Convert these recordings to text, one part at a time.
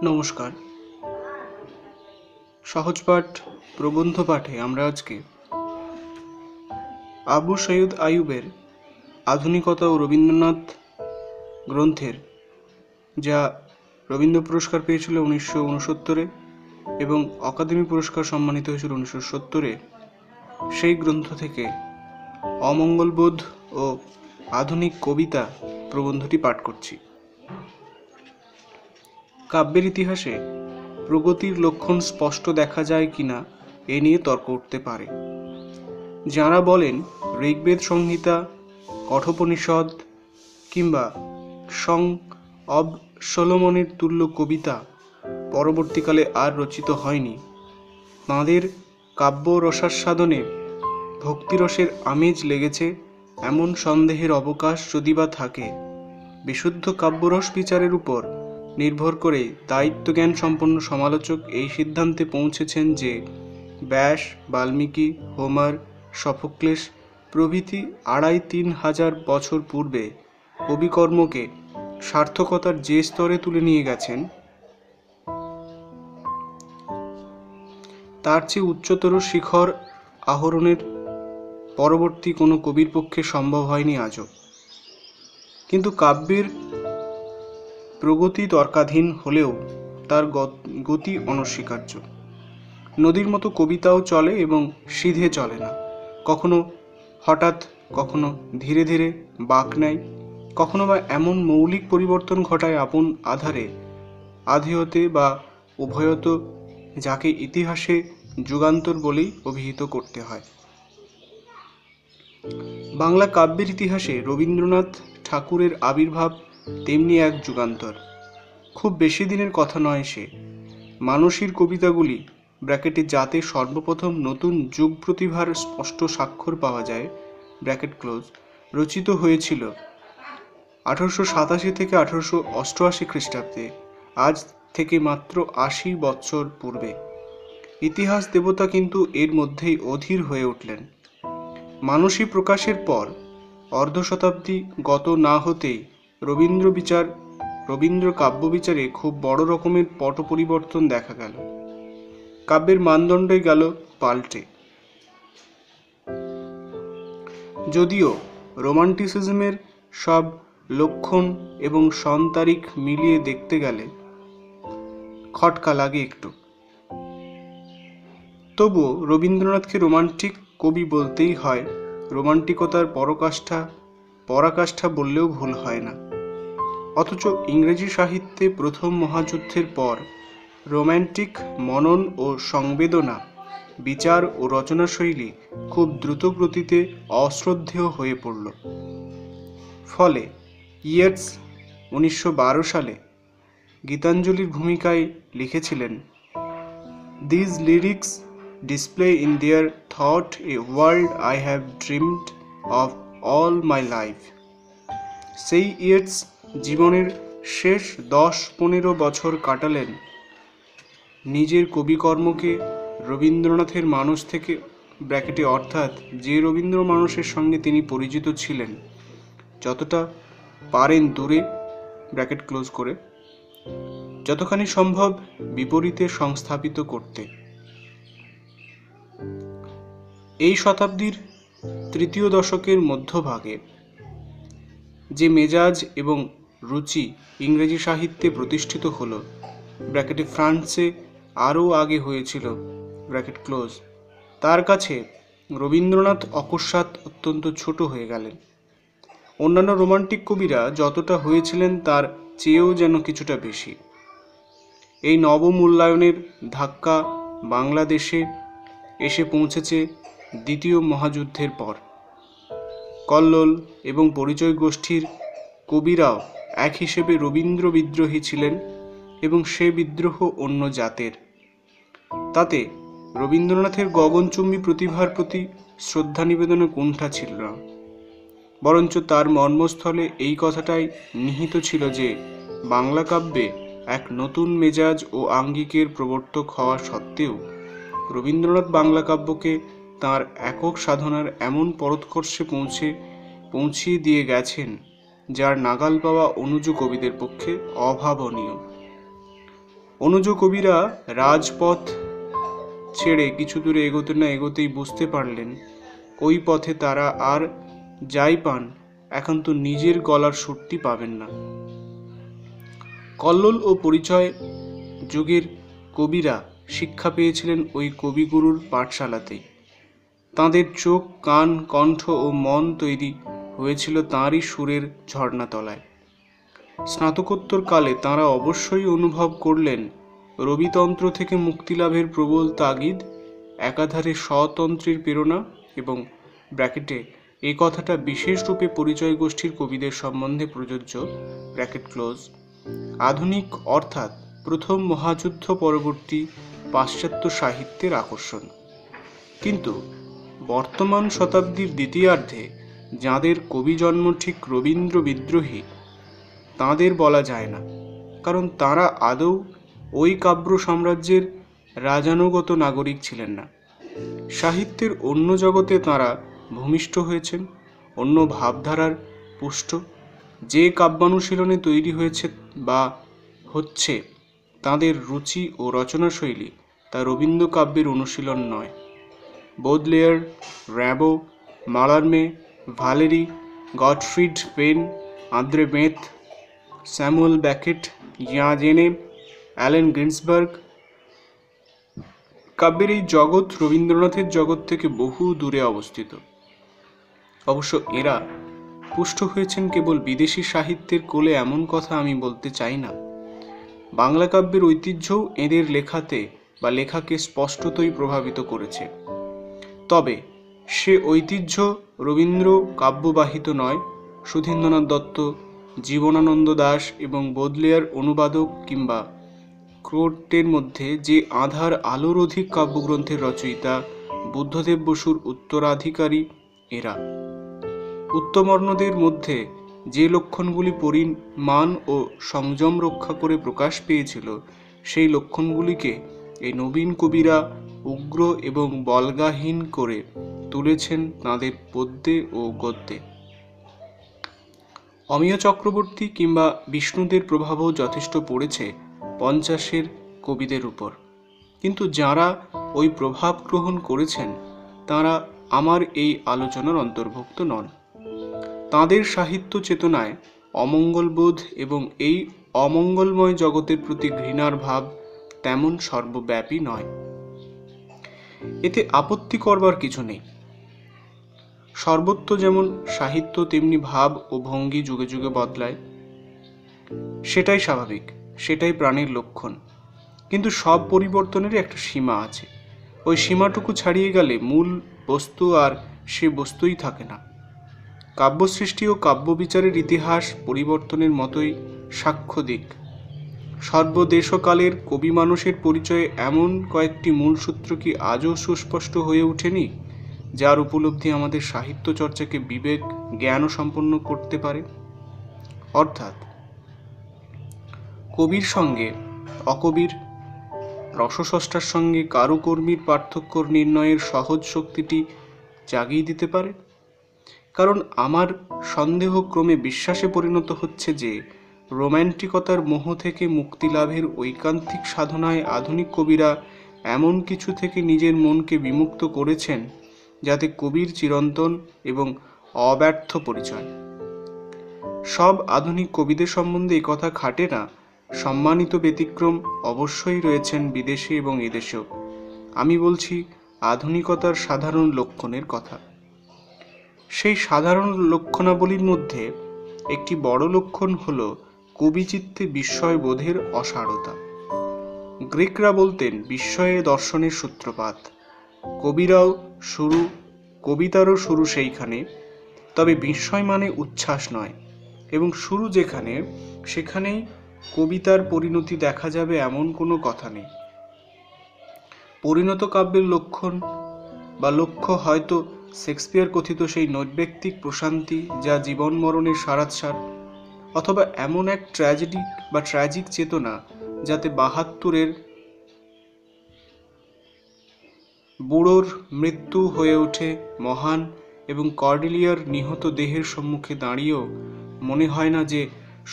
নমস্কার। সহজ পাঠ প্রবন্ধ পাঠে আমরা আজকে আবু সৈয়দ আইয়ুবের আধুনিকতা ও রবীন্দ্রনাথ গ্রন্থের, যা রবীন্দ্র পুরস্কার পেয়েছিল 1969 এবং অকাদেমি পুরস্কার সম্মানিত হয়েছিল 1970, সেই গ্রন্থ থেকে অমঙ্গলবোধ ও আধুনিক কবিতা প্রবন্ধটি পাঠ করছি। কাব্যের ইতিহাসে প্রগতির লক্ষণ স্পষ্ট দেখা যায় কিনা এ নিয়ে তর্ক উঠতে পারে। যাঁরা বলেন ঋগ্বেদ সংহিতা, কঠোপনিষদ কিংবা সং অব সলোমনের তুল্য কবিতা পরবর্তীকালে আর রচিত হয়নি, তাঁদের কাব্য রসাস্বাদনে ভক্তিরসের আমেজ লেগেছে এমন সন্দেহের অবকাশ যদি বা থাকে, বিশুদ্ধ কাব্যরস বিচারের উপর নির্ভর করে দায়িত্বজ্ঞান সম্পন্ন সমালোচক এই সিদ্ধান্তে পৌঁছেছেন যে ব্যাস, বাল্মীকি, হোমার, সফোক্লেস প্রভৃতি 2500-3000 বছর পূর্বে কবিকর্মকে সার্থকতার যে স্তরে তুলে নিয়ে গেছেন, তার চেয়ে উচ্চতর শিখর আহরণের পরবর্তী কোনো কবির পক্ষে সম্ভব হয়নি আজও। কিন্তু কাব্যের প্রগতি তর্কাধীন হলেও তার গতি অনস্বীকার্য। নদীর মতো কবিতাও চলে এবং সিধে চলে না, কখনো হঠাৎ, কখনো ধীরে ধীরে বাঁক নেয়, কখনো বা এমন মৌলিক পরিবর্তন ঘটায় আপন আধারে, আধেয়তে বা উভয়ত, যাকে ইতিহাসে যুগান্তর বলেই অভিহিত করতে হয়। বাংলা কাব্যের ইতিহাসে রবীন্দ্রনাথ ঠাকুরের আবির্ভাব তেমনি এক যুগান্তর। খুব বেশি দিনের কথা নয় সে। মানসীর কবিতাগুলি ব্র্যাকেটে যাতে সর্বপ্রথম নতুন যুগ প্রতিভার স্পষ্ট স্বাক্ষর পাওয়া যায় ব্র্যাকেট ক্লোজ, রচিত হয়েছিল 1887 থেকে 1888 খ্রিস্টাব্দে, আজ থেকে মাত্র 80 বছর পূর্বে। ইতিহাস দেবতা কিন্তু এর মধ্যেই অধীর হয়ে উঠলেন। মানসী প্রকাশের পর অর্ধ শতাব্দী গত না হতেই রবীন্দ্র কাব্য বিচারে খুব বড় রকমের পট পরিবর্তন দেখা গেল। কাব্যের মানদণ্ডই গেল পাল্টে। যদিও রোমান্টিসিজমের সব লক্ষণ এবং সন তারিখ মিলিয়ে দেখতে গেলে খটকা লাগে একটু, তবুও রবীন্দ্রনাথকে রোমান্টিক কবি বলতেই হয়। রোমান্টিকতার পরাকাষ্ঠা বললেও ভুল হয় না। অথচ ইংরেজি সাহিত্যে প্রথম মহাযুদ্ধের পর রোম্যান্টিক মনন ও সংবেদনা, বিচার ও রচনাশৈলী খুব দ্রুত গতিতে অশ্রদ্ধেয় হয়ে পড়ল। ফলে ইয়েটস 1912 সালে গীতাঞ্জলির ভূমিকায় লিখেছিলেন, "These lyrics display in their thought a world I have dreamed of all my life." সেই ইয়েটস জীবনের শেষ 10-15 বছর কাটালেন নিজের কবিকর্মকে রবীন্দ্রনাথের মানুষ থেকে, ব্র্যাকেটে অর্থাৎ যে রবীন্দ্র মানুষের সঙ্গে তিনি পরিচিত ছিলেন, যতটা পারেন দূরে, ব্র্যাকেট ক্লোজ করে, যতখানি সম্ভব বিপরীতে সংস্থাপিত করতে। এই শতাব্দীর তৃতীয় দশকের মধ্যভাগে যে মেজাজ এবং রুচি ইংরেজি সাহিত্যে প্রতিষ্ঠিত হল, ব্র্যাকেটে ফ্রান্সে আরও আগে হয়েছিল, ব্র্যাকেট ক্লোজ, তার কাছে রবীন্দ্রনাথ অকস্মাৎ অত্যন্ত ছোট হয়ে গেলেন। অন্যান্য রোমান্টিক কবিরা যতটা হয়েছিলেন তার চেয়েও যেন কিছুটা বেশি। এই নবমূল্যায়নের ধাক্কা বাংলাদেশে এসে পৌঁছেছে দ্বিতীয় মহাযুদ্ধের পর। কল্লোল এবং পরিচয় গোষ্ঠীর কবিরাও এক হিসেবে রবীন্দ্র বিদ্রোহী ছিলেন এবং সে বিদ্রোহ অন্য জাতের। তাতে রবীন্দ্রনাথের গগনচুম্বী প্রতিভার প্রতি শ্রদ্ধা নিবেদনে কুণ্ঠা ছিল না, বরঞ্চ তার মর্মস্থলে এই কথাটাই নিহিত ছিল যে বাংলা কাব্যে এক নতুন মেজাজ ও আঙ্গিকের প্রবর্তক হওয়া সত্ত্বেও রবীন্দ্রনাথ বাংলা কাব্যকে তাঁর একক সাধনার এমন পরোৎকর্ষে পৌঁছিয়ে দিয়ে গেছেন, যার নাগাল পাওয়া অনুজ কবিদের পক্ষে অভাবনীয়। অনুজ কবিরা রাজপথ ছেড়ে কিছু দূরে এগোতে না এগোতেই বুঝতে পারলেন ওই পথে তারা আর যাই পান এখন তো নিজের গলার সুরটি পাবেন না। কল্লোল ও পরিচয় যুগের কবিরা শিক্ষা পেয়েছিলেন ওই কবিগুরুর পাঠশালাতেই। তাঁদের চোখ, কান, কণ্ঠ ও মন তৈরি হয়েছিল তাঁরই সুরের ঝর্ণাতলায়। স্নাতকোত্তর কালে তাঁরা অবশ্যই অনুভব করলেন রবিতন্ত্র থেকে মুক্তিলাভের প্রবল তাগিদ, একাধারে স্বতন্ত্রের প্রেরণা এবং ব্র্যাকেটে এই কথাটা বিশেষ রূপে পরিচয় গোষ্ঠীর কবিদের সম্বন্ধে প্রযোজ্য ব্র্যাকেট ক্লোজ আধুনিক অর্থাৎ প্রথম মহাযুদ্ধ পরবর্তী পাশ্চাত্য সাহিত্যের আকর্ষণ। কিন্তু বর্তমান শতাব্দীর দ্বিতীয়ার্ধে যাঁদের কবি জন্ম ঠিক রবীন্দ্র বিদ্রোহী তাঁদের বলা যায় না, কারণ তাঁরা আদৌ ওই কাব্য সাম্রাজ্যের রাজানুগত নাগরিক ছিলেন না। সাহিত্যের অন্য জগতে তাঁরা ভূমিষ্ঠ হয়েছেন, অন্য ভাবধারার পুষ্ট। যে কাব্যানুশীলনে তৈরি হয়েছে বা হচ্ছে তাঁদের রুচি ও রচনাশৈলী তা রবীন্দ্র কাব্যের অনুশীলন নয়। Baudelaire, Rimbaud, Mallarme, Valery, Gottfried Benn, Andre মেথ, স্যামুয়েল ব্যাকেট, ইয়াঁ জেনে, অ্যালেন গিন্সবার্গ কাব্যের এই জগৎ রবীন্দ্রনাথের জগৎ থেকে বহু দূরে অবস্থিত। অবশ্য এরা পুষ্ট হয়েছেন কেবল বিদেশি সাহিত্যের কোলে এমন কথা আমি বলতে চাই না। বাংলা কাব্যের ঐতিহ্যও এদের লেখাতে বা লেখাকে স্পষ্টতই প্রভাবিত করেছে। তবে সে ঐতিহ্য রবীন্দ্র কাব্যবাহিত নয়। সুধীন্দ্রনাথ দত্ত, জীবনানন্দ দাশ এবং বোদলেয়ার অনুবাদক কিংবা ক্রোটের মধ্যে যে আধার আলোর অধিক কাব্যগ্রন্থের রচয়িতা বুদ্ধদেব বসুর উত্তরাধিকারী এরা। উত্তমর্ণদের মধ্যে যে লক্ষণগুলি পরিমাণ ও সংযম রক্ষা করে প্রকাশ পেয়েছিল সেই লক্ষণগুলিকে এই নবীন কবিরা উগ্র এবং বল্গাহীন করে তুলেছেন তাঁদের পদ্যে ও গদ্যে। অমিয় চক্রবর্তী কিংবা বিষ্ণুদের প্রভাবও যথেষ্ট পড়েছে 50-এর কবিদের উপর, কিন্তু যাঁরা ওই প্রভাব গ্রহণ করেছেন তাঁরা আমার এই আলোচনার অন্তর্ভুক্ত নন। তাঁদের সাহিত্য চেতনায় অমঙ্গলবোধ এবং এই অমঙ্গলময় জগতের প্রতি ঘৃণার ভাব তেমন সর্বব্যাপী নয়। এতে আপত্তি করবার কিছু নেই। সর্বত্র যেমন সাহিত্য তেমনি ভাব ও ভঙ্গি যুগে যুগে বদলায়, সেটাই স্বাভাবিক, সেটাই প্রাণের লক্ষণ। কিন্তু সব পরিবর্তনেরই একটা সীমা আছে। ওই সীমাটুকু ছাড়িয়ে গেলে মূল বস্তু আর সে বস্তুই থাকে না। কাব্যসৃষ্টি ও কাব্যবিচারের ইতিহাস পরিবর্তনের মতোই সাক্ষ্য দিক। সর্বদেশকালের কবি মানুষের পরিচয়ে এমন কয়েকটি মূল সূত্র কি আজও সুস্পষ্ট হয়ে ওঠেনি, যার উপলব্ধি আমাদের সাহিত্য চর্চাকে বিবেক জ্ঞান সম্পন্ন করতে পারে? অর্থাৎ কবির সঙ্গে অকবির, রসস্রষ্টার সঙ্গে কারুকর্মীর পার্থক্য নির্ণয়ের সহজ শক্তিটি জাগিয়ে দিতে পারে। কারণ আমার সন্দেহ ক্রমে বিশ্বাসে পরিণত হচ্ছে যে রোম্যান্টিকতার মোহ থেকে মুক্তিলাভের ঐকান্তিক সাধনায় আধুনিক কবিরা এমন কিছু থেকে নিজের মনকে বিমুক্ত করেছেন যাতে কবির চিরন্তন এবং অব্যর্থ পরিচয়। সব আধুনিক কবিদের সম্বন্ধে এই কথা খাটে না। সম্মানিত ব্যতিক্রম অবশ্যই রয়েছেন বিদেশে এবং এদেশেও। আমি বলছি আধুনিকতার সাধারণ লক্ষণের কথা। সেই সাধারণ লক্ষণাবলীর মধ্যে একটি বড় লক্ষণ হল কবিচিত্তে বিস্ময় বোধের অসারতা। গ্রিকরা বলতেন বিস্ময়ে দর্শনের সূত্রপাত। কবিতারও শুরু সেইখানে, তবে বিস্ময় মানে উচ্ছ্বাস নয়, এবং শুরু যেখানে সেখানেই কবিতার পরিণতি দেখা যাবে এমন কোনো কথা নেই। পরিণত কাব্যের লক্ষণ বা লক্ষ্য হয়তো শেক্সপিয়ার কথিত সেই নৈর্ব্যক্তিক প্রশান্তি যা জীবন মরণের সারাৎসার, অথবা এমন এক ট্র্যাজেডি বা ট্র্যাজিক চেতনা যাতে 72-এর বুড়োর মৃত্যু হয়ে ওঠে মহান, এবং কর্ডেলিয়ার নিহত দেহের সম্মুখে দাঁড়িয়েও মনে হয় না যে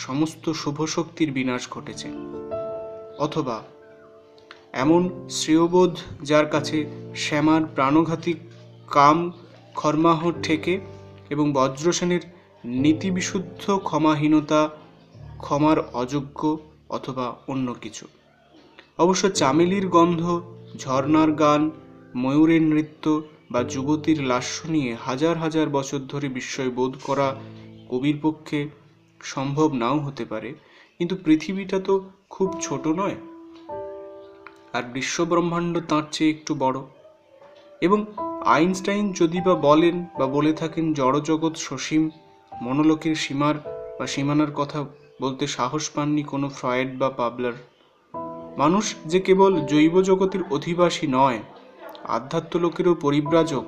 সমস্ত শুভ শক্তির বিনাশ ঘটেছে। অথবা এমন শ্রেয়বোধ যার কাছে শ্যামার প্রাণঘাতী কাম খর্মাহ ঠেকে এবং বজ্রসেনের নীতিবিশুদ্ধ ক্ষমাহীনতা ক্ষমার অযোগ্য অথবা অন্য কিছু। অবশ্য চামেলির গন্ধ, ঝর্ণার গান, ময়ূরের নৃত্য বা যুবতীর লাস্য নিয়ে হাজার হাজার বছর ধরে বিস্ময় বোধ করা কবির পক্ষে সম্ভব নাও হতে পারে, কিন্তু পৃথিবীটা তো খুব ছোট নয়, আর বিশ্বব্রহ্মাণ্ড তাঁর চেয়ে একটু বড়। এবং আইনস্টাইন যদি বা বলেন বা বলে থাকেন জড়জগৎ সসীম, মনোলোকের সীমার বা সীমানার কথা বলতে সাহস পাননি কোনো ফ্রয়েড বা পাবলার। মানুষ যে কেবল জৈব জগতের অধিবাসী নয়, আধ্যাত্মলোকেরও পরিব্রাজক,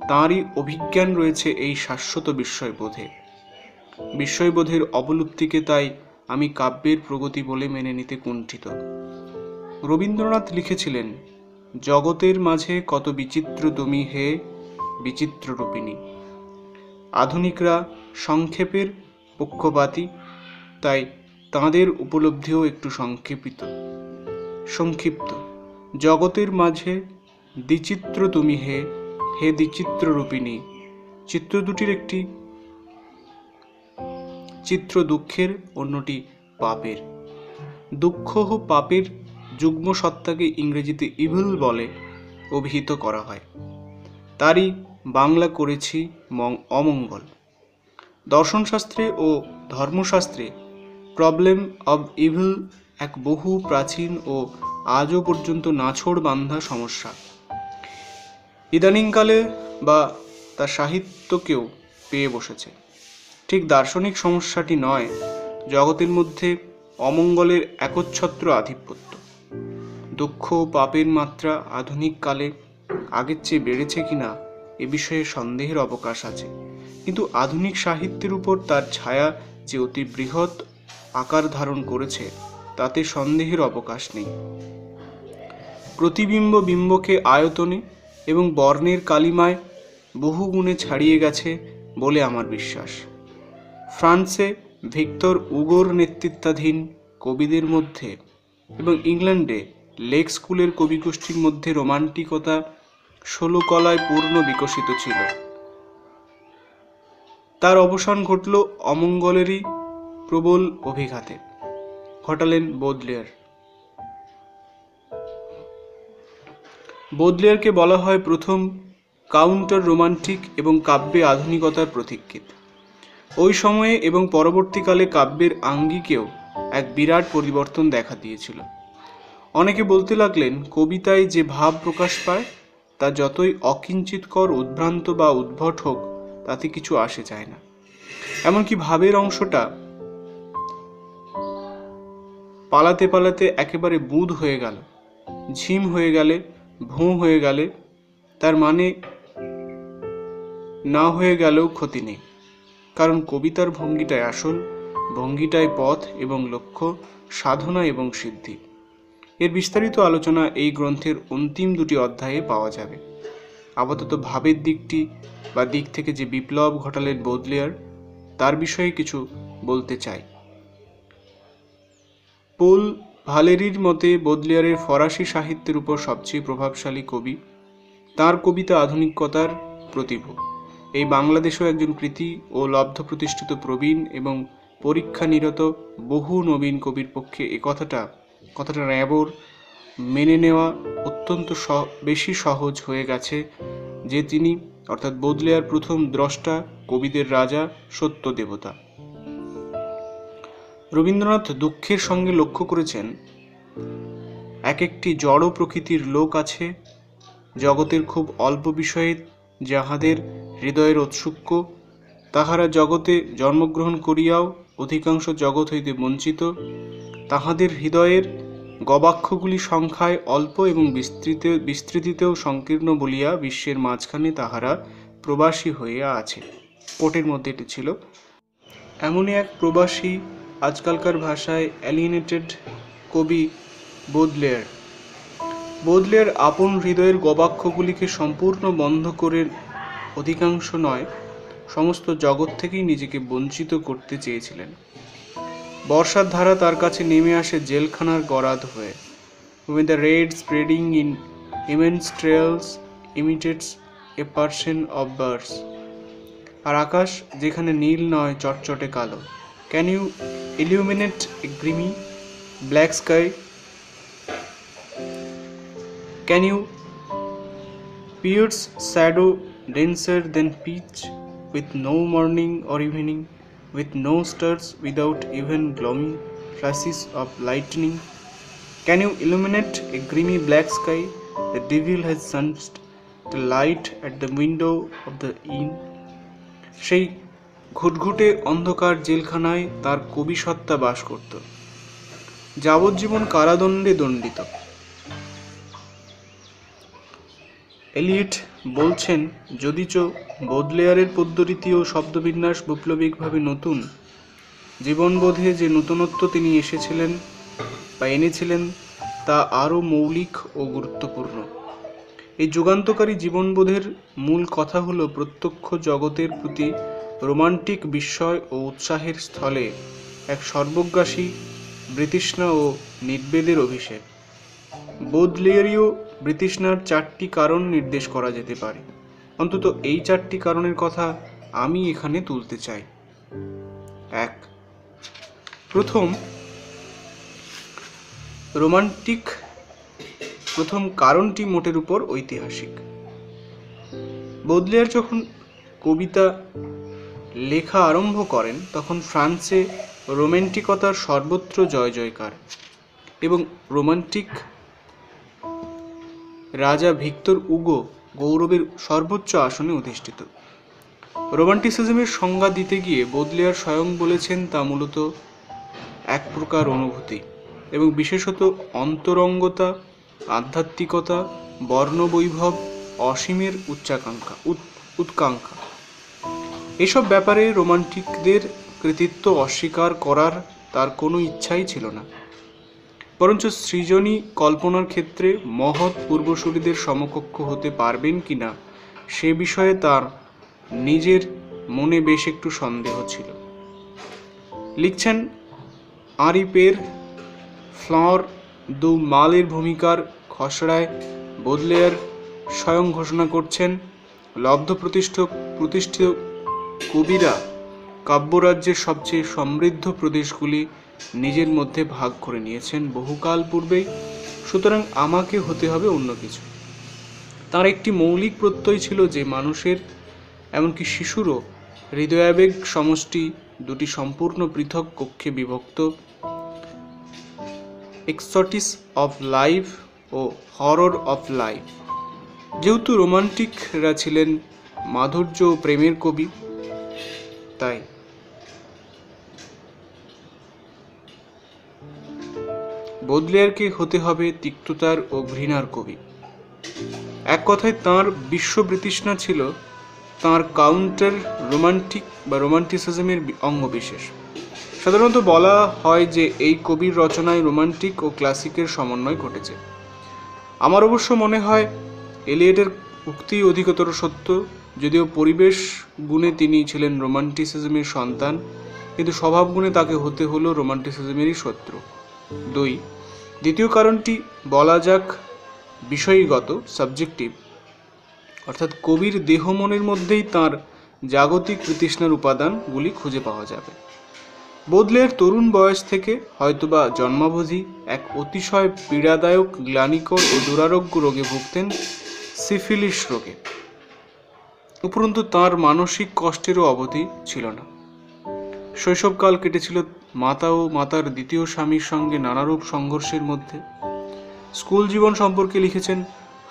তাঁরই অভিজ্ঞান রয়েছে এই শাশ্বত বিস্ময়বোধে। বিস্ময়বোধের অবলুপ্তিকে তাই আমি কাব্যের প্রগতি বলে মেনে নিতে কুণ্ঠিত। রবীন্দ্রনাথ লিখেছিলেন, জগতের মাঝে কত বিচিত্র তুমি হে বিচিত্র রূপিণী। আধুনিকরা সংক্ষেপের পক্ষপাতী, তাই তাঁদের উপলব্ধিও একটু সংক্ষিপ্ত। জগতের মাঝে দ্বিচিত্র তুমি হে হে দ্বিচিত্র রূপিণী। চিত্র দুটির একটি চিত্র দুঃখের, অন্যটি পাপের। দুঃখ ও পাপের যুগ্ম সত্তাকে ইংরেজিতে ইভিল বলে অভিহিত করা হয়। তারই বাংলা করেছি অমঙ্গল। দর্শনশাস্ত্রে ও ধর্মশাস্ত্রে প্রবলেম অব ইভিল এক বহু প্রাচীন ও আজও পর্যন্ত নাছোড় বাঁধা সমস্যা। ইদানিংকালে বা তার সাহিত্যকেও পেয়ে বসেছে। ঠিক দার্শনিক সমস্যাটি নয়, জগতের মধ্যে অমঙ্গলের একচ্ছত্র আধিপত্য। দুঃখ ও পাপের মাত্রা আধুনিক কালে আগের চেয়ে বেড়েছে কিনা এ বিষয়ে সন্দেহের অবকাশ আছে, কিন্তু আধুনিক সাহিত্যের উপর তার ছায়া যে অতি বৃহৎ আকার ধারণ করেছে তাতে সন্দেহের অবকাশ নেই। প্রতিবিম্ব বিম্বকে আয়তনে এবং বর্ণের কালিমায় বহু গুণে ছাড়িয়ে গেছে বলে আমার বিশ্বাস। ফ্রান্সে ভিক্টর উগোর নেতৃত্বাধীন কবিদের মধ্যে এবং ইংল্যান্ডে লেক স্কুলের কবিগোষ্ঠীর মধ্যে রোমান্টিকতা 16 কলায় পূর্ণ বিকশিত ছিল। তার অবসান ঘটল অমঙ্গলেরই প্রবল অভিঘাতে। ঘটালেন বোদলেয়ার। বোদলেয়ারকে বলা হয় প্রথম কাউন্টার রোমান্টিক এবং কাব্যে আধুনিকতার প্রতীকীত। ওই সময়ে এবং পরবর্তীকালে কাব্যের আঙ্গিকেও এক বিরাট পরিবর্তন দেখা দিয়েছিল। অনেকে বলতে লাগলেন, কবিতায় যে ভাব প্রকাশ পায় তা যতই অকিঞ্চিতকর, উদ্ভ্রান্ত বা উদ্ভট হোক, তাতে কিছু আসে যায় না। এমনকি ভাবের অংশটা পালাতে পালাতে একেবারে বুঁদ হয়ে গেল, ঝিম হয়ে গেলে, ভোঁ হয়ে গেলে তার মানে না হয়ে গেলেও ক্ষতি নেই, কারণ কবিতার ভঙ্গিটাই আসল, ভঙ্গিটাই পথ এবং লক্ষ্য, সাধনা এবং সিদ্ধি। এর বিস্তারিত আলোচনা এই গ্রন্থের অন্তিম 2টি অধ্যায়ে পাওয়া যাবে। আপাতত ভাবের দিক থেকে যে বিপ্লব ঘটালেন বোদলেয়ার, তার বিষয়ে কিছু বলতে চাই। পোল ভালেরির মতে বোদলেয়ারের ফরাসি সাহিত্যের উপর সবচেয়ে প্রভাবশালী কবি। তার কবিতা আধুনিকতার প্রতিভূ। এই বাংলাদেশেও একজন কৃতি ও লব্ধ প্রতিষ্ঠিত প্রবীণ এবং পরীক্ষা নিরত বহু নবীন কবির পক্ষে কথাটা ন্যাবর মেনে নেওয়া অত্যন্ত বেশি সহজ হয়ে গেছে যে তিনি অর্থাৎ বোদলেয়ার প্রথম দ্রষ্টা, কবিদের রাজা, সত্য দেবতা। রবীন্দ্রনাথ দুঃখের সঙ্গে লক্ষ্য করেছেন, এক একটি জড় প্রকৃতির লোক আছে জগতের খুব অল্প বিষয়ে যাহাদের হৃদয়ের ঔৎসুক্য, তাহারা জগতে জন্মগ্রহণ করিয়াও অধিকাংশ জগৎ হইতে বঞ্চিত। তাহাদের হৃদয়ের গবাক্ষগুলি সংখ্যায় অল্প এবং বিস্তৃতিতেও সংকীর্ণ বলিয়া বিশ্বের মাঝখানে তাহারা প্রবাসী হইয়া আছে। কোটের মধ্যে এটি ছিল। এমনই এক প্রবাসী, আজকালকার ভাষায় অ্যালিয়েনেটেড কবি বোদলেয়ার আপন হৃদয়ের গবাক্ষগুলিকে সম্পূর্ণ বন্ধ করে অধিকাংশ নয়, সমস্ত জগৎ থেকেই নিজেকে বঞ্চিত করতে চেয়েছিলেন। বর্ষার ধারা তার কাছে নেমে আসে জেলখানার গরাদ হয়ে। when the red spreading in immense trails imitates a person of birds. আর আকাশ যেখানে নীল নয় চটচটে কালো. Can you illuminate a grimy black sky? Can you pierce shadow denser than pitch, with no morning or evening, with no stars, without even gloomy flashes of lightning? Can you illuminate a grimy black sky? The devil has sensed the light at the window of the inn. সেই ঘুটঘুটে অন্ধকার জেলখানায় তার কবি সত্তা বাস করত, যাবজ্জীবন কারাদণ্ডে দণ্ডিত। Elliott বলছেন, যদিচ বোদলেয়ারের পদ্যরীতি ও শব্দবিন্যাস বৈপ্লবিকভাবে নতুন, জীবনবোধে যে নূতনত্ব তিনি এনেছিলেন তা আরও মৌলিক ও গুরুত্বপূর্ণ। এই যুগান্তকারী জীবনবোধের মূল কথা হল প্রত্যক্ষ জগতের প্রতি রোমান্টিক বিস্ময় ও উৎসাহের স্থলে এক সর্বগ্রাসী বৃতৃষ্ণা ও নির্বেদের অভিষেক। বোদলেয়ারীয় বৃতৃষ্ণার 4টি কারণ নির্দেশ করা যেতে পারে। অন্তত এই 4টি কারণের কথা আমি এখানে তুলতে চাই। 1. প্রথম কারণটি মোটের উপর ঐতিহাসিক। বোদলেয়ার যখন কবিতা লেখা আরম্ভ করেন তখন ফ্রান্সে রোম্যান্টিকতার সর্বত্র জয় জয়কার এবং রোমান্টিক রাজা ভিক্টর উগো গৌরবের সর্বোচ্চ আসনে অধিষ্ঠিত। রোমান্টিসিজমের সংজ্ঞা দিতে গিয়ে বোদলেয়ার স্বয়ং বলেছেন তা মূলত এক প্রকার অনুভূতি এবং বিশেষত অন্তরঙ্গতা, আধ্যাত্মিকতা, বর্ণবৈভব, অসীমের উৎকাঙ্ক্ষা। এসব ব্যাপারে রোমান্টিকদের কৃতিত্ব অস্বীকার করার তার কোনো ইচ্ছাই ছিল না, বরঞ্চ সৃজনী কল্পনার ক্ষেত্রে মহৎ পূর্বসূরীদের সমকক্ষ হতে পারবেন কিনা সে বিষয়ে তার নিজের মনে বেশ একটু সন্দেহ ছিল। লিখছেন, আঁরি পের ফ্লাওর দু মালের ভূমিকার খসড়ায় বোদলেয়ার স্বয়ং ঘোষণা করছেন, লব্ধ প্রতিষ্ঠিত কবিরা কাব্যরাজ্যের সবচেয়ে সমৃদ্ধ প্রদেশগুলি নিজের মধ্যে ভাগ করে নিয়েছেন বহুকাল পূর্বেই, সুতরাং আমাকে হতে হবে অন্য কিছু। তার একটি মৌলিক প্রত্যয় ছিল যে মানুষের, এমনকি শিশুরও হৃদয়াবেগ সমষ্টি দুটি সম্পূর্ণ পৃথক কক্ষে বিভক্ত, এক্সোটিস অফ লাইফ ও হরর অফ লাইফ। যেহেতু রোমান্টিকরা ছিলেন মাধুর্য ও প্রেমের কবি, তাই বোদলেয়ারকে হতে হবে তিক্ততার ও ঘৃণার কবি। এক কথায় তাঁর বিশ্ববৃতৃষ্ণা ছিল তাঁর কাউন্টার রোমান্টিক বা রোমান্টিসিজমের অঙ্গবিশেষ। সাধারণত বলা হয় যে এই কবির রচনায় রোমান্টিক ও ক্লাসিকের সমন্বয় ঘটেছে। আমার অবশ্য মনে হয় এলিয়েটের উক্তি অধিকতর সত্য, যদিও পরিবেশ গুণে তিনি ছিলেন রোমান্টিসিজমের সন্তান, কিন্তু স্বভাব গুণে তাকে হতে হলো রোমান্টিসিজমেরই শত্রু। 2. দ্বিতীয় কারণটি বলা যাক বিষয়গত, সাবজেক্টিভ, অর্থাৎ কবির দেহ মনের মধ্যেই তাঁর জাগতিক তৃষ্ণার উপাদানগুলি খুঁজে পাওয়া যাবে। বোদলেয়ার তরুণ বয়স থেকে হয়তোবা জন্মাবধি এক অতিশয় পীড়াদায়ক, গ্লানিকর ও দুরারোগ্য রোগে ভুগতেন, সিফিলিস রোগে। উপরন্তু তাঁর মানসিক কষ্টেরও অবধি ছিল না। শৈশবকাল কেটেছিল মাতা ও মাতার দ্বিতীয় স্বামীর সঙ্গে নানারূপ সংঘর্ষের মধ্যে। স্কুল জীবন সম্পর্কে লিখেছেন,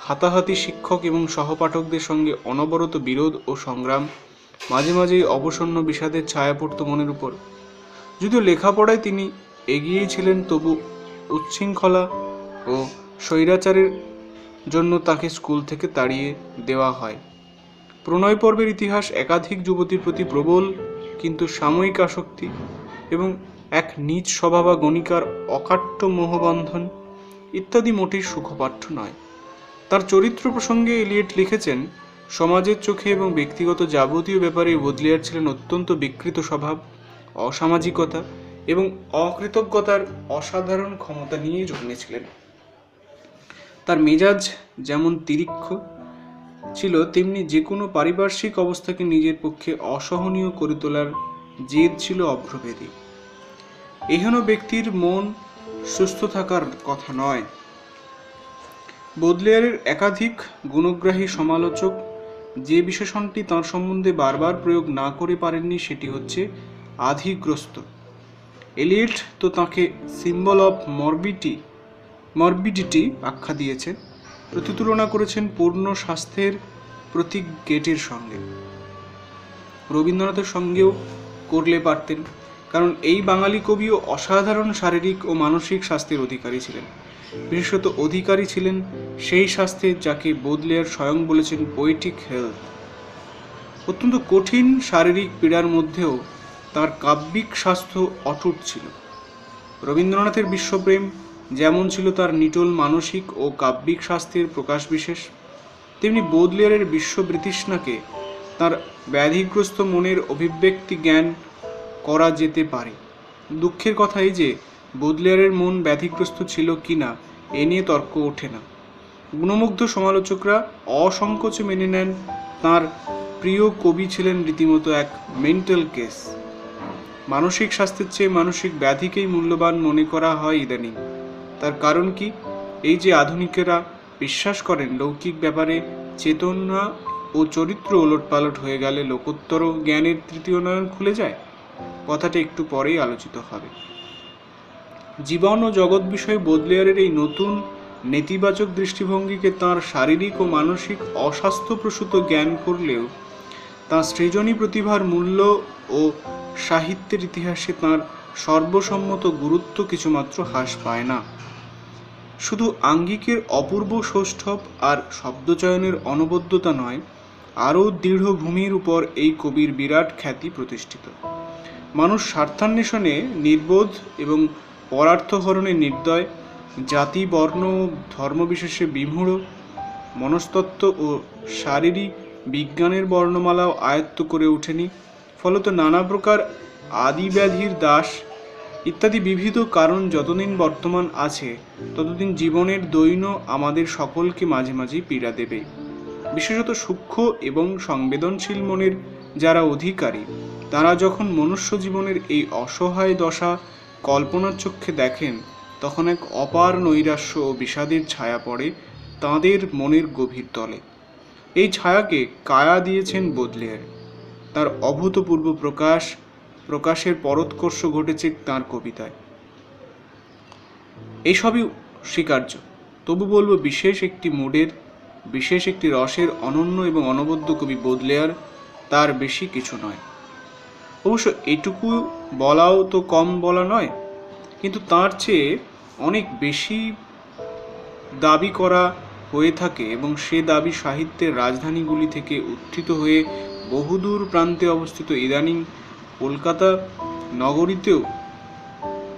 হাতাহাতি শিক্ষক এবং সহপাঠকদের সঙ্গে অনবরত বিরোধ ও সংগ্রাম, মাঝে মাঝেই অবসন্ন বিষাদের ছায়া পড়ত মনের উপর। যদিও লেখাপড়ায় তিনি এগিয়েই ছিলেন, তবু উচ্ছৃঙ্খলা ও স্বৈরাচারের জন্য তাকে স্কুল থেকে তাড়িয়ে দেওয়া হয়। প্রণয় পর্বের ইতিহাস, একাধিক যুবতীর প্রতি প্রবল কিন্তু সাময়িক আসক্তি এবং এক নীচ স্বভাবা গণিকার অকাট্য মোহবন্ধন ইত্যাদি মোটেই সুখপাঠ্য নয়। তার চরিত্র প্রসঙ্গে এলিয়েট লিখেছেন, সমাজের চোখে এবং ব্যক্তিগত যাবতীয় ব্যাপারে বোদলেয়ার ছিলেন অত্যন্ত বিকৃত স্বভাব, অসামাজিকতা এবং অকৃতজ্ঞতার অসাধারণ ক্ষমতা নিয়ে জন্মেছিলেন। তার মেজাজ যেমন তিরিক্ষ ছিল, তেমনি যে কোনো পারিপার্শ্বিক অবস্থাকে নিজের পক্ষে অসহনীয় করে তোলার জেদ ছিল অভ্রভেদী। এহেন ব্যক্তির মন সুস্থ থাকার কথা নয়। বোদলেয়ারের একাধিক গুণগ্রাহী সমালোচক যে বিশেষণটি তাঁর সম্বন্ধে বারবার প্রয়োগ না করে পারেননি সেটি হচ্ছে আধিগ্রস্ত। এলিয়েট তো তাঁকে সিম্বল অফ মরবিডিটি আখ্যা দিয়েছেন, প্রতিতুলনা করেছেন পূর্ণ স্বাস্থ্যের প্রতীক গেটের সঙ্গে। রবীন্দ্রনাথের সঙ্গেও করলে পারতেন, কারণ এই বাঙালি কবিও অসাধারণ শারীরিক ও মানসিক স্বাস্থ্যের অধিকারী ছিলেন। বিশেষত অধিকারী ছিলেন সেই স্বাস্থ্যের যাকে বোদলেয়ার স্বয়ং বলেছেন পোয়েটিক হেলথ। অত্যন্ত কঠিন শারীরিক পীড়ার মধ্যেও তার কাব্যিক স্বাস্থ্য অটুট ছিল। রবীন্দ্রনাথের বিশ্বপ্রেম যেমন ছিল তার নিটোল মানসিক ও কাব্যিক স্বাস্থ্যের প্রকাশ বিশেষ, তেমনি বোদলেয়ারের বিশ্ববৃতৃষ্ণাকে তার ব্যাধিগ্রস্ত মনের অভিব্যক্তি জ্ঞান করা যেতে পারে। দুঃখের কথা এই যে বোদলেয়ারের মন ব্যাধিগ্রস্ত ছিল কিনা এ নিয়ে তর্ক ওঠে না। গুণমুগ্ধ সমালোচকরা অসংকোচে মেনে নেন তাঁর প্রিয় কবি ছিলেন রীতিমতো এক মেন্টাল কেস। মানসিক স্বাস্থ্যের চেয়ে মানসিক ব্যাধিকেই মূল্যবান মনে করা হয় ইদানিং। তার কারণ কি? এই যে আধুনিকেরা বিশ্বাস করেন লৌকিক ব্যাপারে চেতনা ও চরিত্র ওলটপালট হয়ে গেলে লোকোত্তর জ্ঞানের তৃতীয় নয়ন খুলে যায়। কথাটা একটু পরেই আলোচিত হবে। জীবন ও জগৎ বিষয়ে বোদলেয়ারের এই নতুন নেতিবাচক দৃষ্টিভঙ্গিকে তাঁর শারীরিক ও মানসিক অস্বাস্থ্যপ্রসূত জ্ঞান করলেও তাঁর সৃজনী প্রতিভার মূল্য ও সাহিত্যের ইতিহাসে তাঁর সর্বসম্মত গুরুত্ব কিছুমাত্র হ্রাস পায় না। শুধু আঙ্গিকের অপূর্ব সৌষ্ঠব আর শব্দচয়নের অনবদ্যতা নয়, আরও দৃঢ় ভূমির উপর এই কবির বিরাট খ্যাতি প্রতিষ্ঠিত। মানুষ স্বার্থান্বেষণে নির্বোধ এবং পরার্থহরণে নির্দয়, জাতি বর্ণ ও ধর্মবিশেষে বিমূঢ়, মনস্তত্ত্ব ও শারীরিক বিজ্ঞানের বর্ণমালাও আয়ত্ত করে ওঠেনি, ফলত নানা প্রকার আদিব্যাধির দাস ইত্যাদি বিবিধ কারণ যতদিন বর্তমান আছে ততদিন জীবনের দৈন্য আমাদের সকলকে মাঝে মাঝেই পীড়া দেবে। বিশেষত সূক্ষ্ম এবং সংবেদনশীল মনের যারা অধিকারী, তারা যখন মনুষ্য জীবনের এই অসহায় দশা কল্পনার চক্ষে দেখেন, তখন এক অপার নৈরাশ্য ও বিষাদের ছায়া পড়ে তাঁদের মনের গভীর তলে। এই ছায়াকে কায়া দিয়েছেন বোদলেয়ার। তার অভূতপূর্ব প্রকাশের পরোৎকর্ষ ঘটেছে তাঁর কবিতায়। এইসবই স্বীকার্য, তবু বলবো বিশেষ একটি মুডের, বিশেষ একটি রসের অনন্য এবং অনবদ্য কবি বোদলেয়ার, তার বেশি কিছু নয়। অবশ্য এটুকু বলাও তো কম বলা নয়, কিন্তু তার চেয়ে অনেক বেশি দাবি করা হয়ে থাকে এবং সে দাবি সাহিত্যের রাজধানীগুলি থেকে উত্থিত হয়ে বহুদূর প্রান্তে অবস্থিত ইদানিং কলকাতা নগরীতেও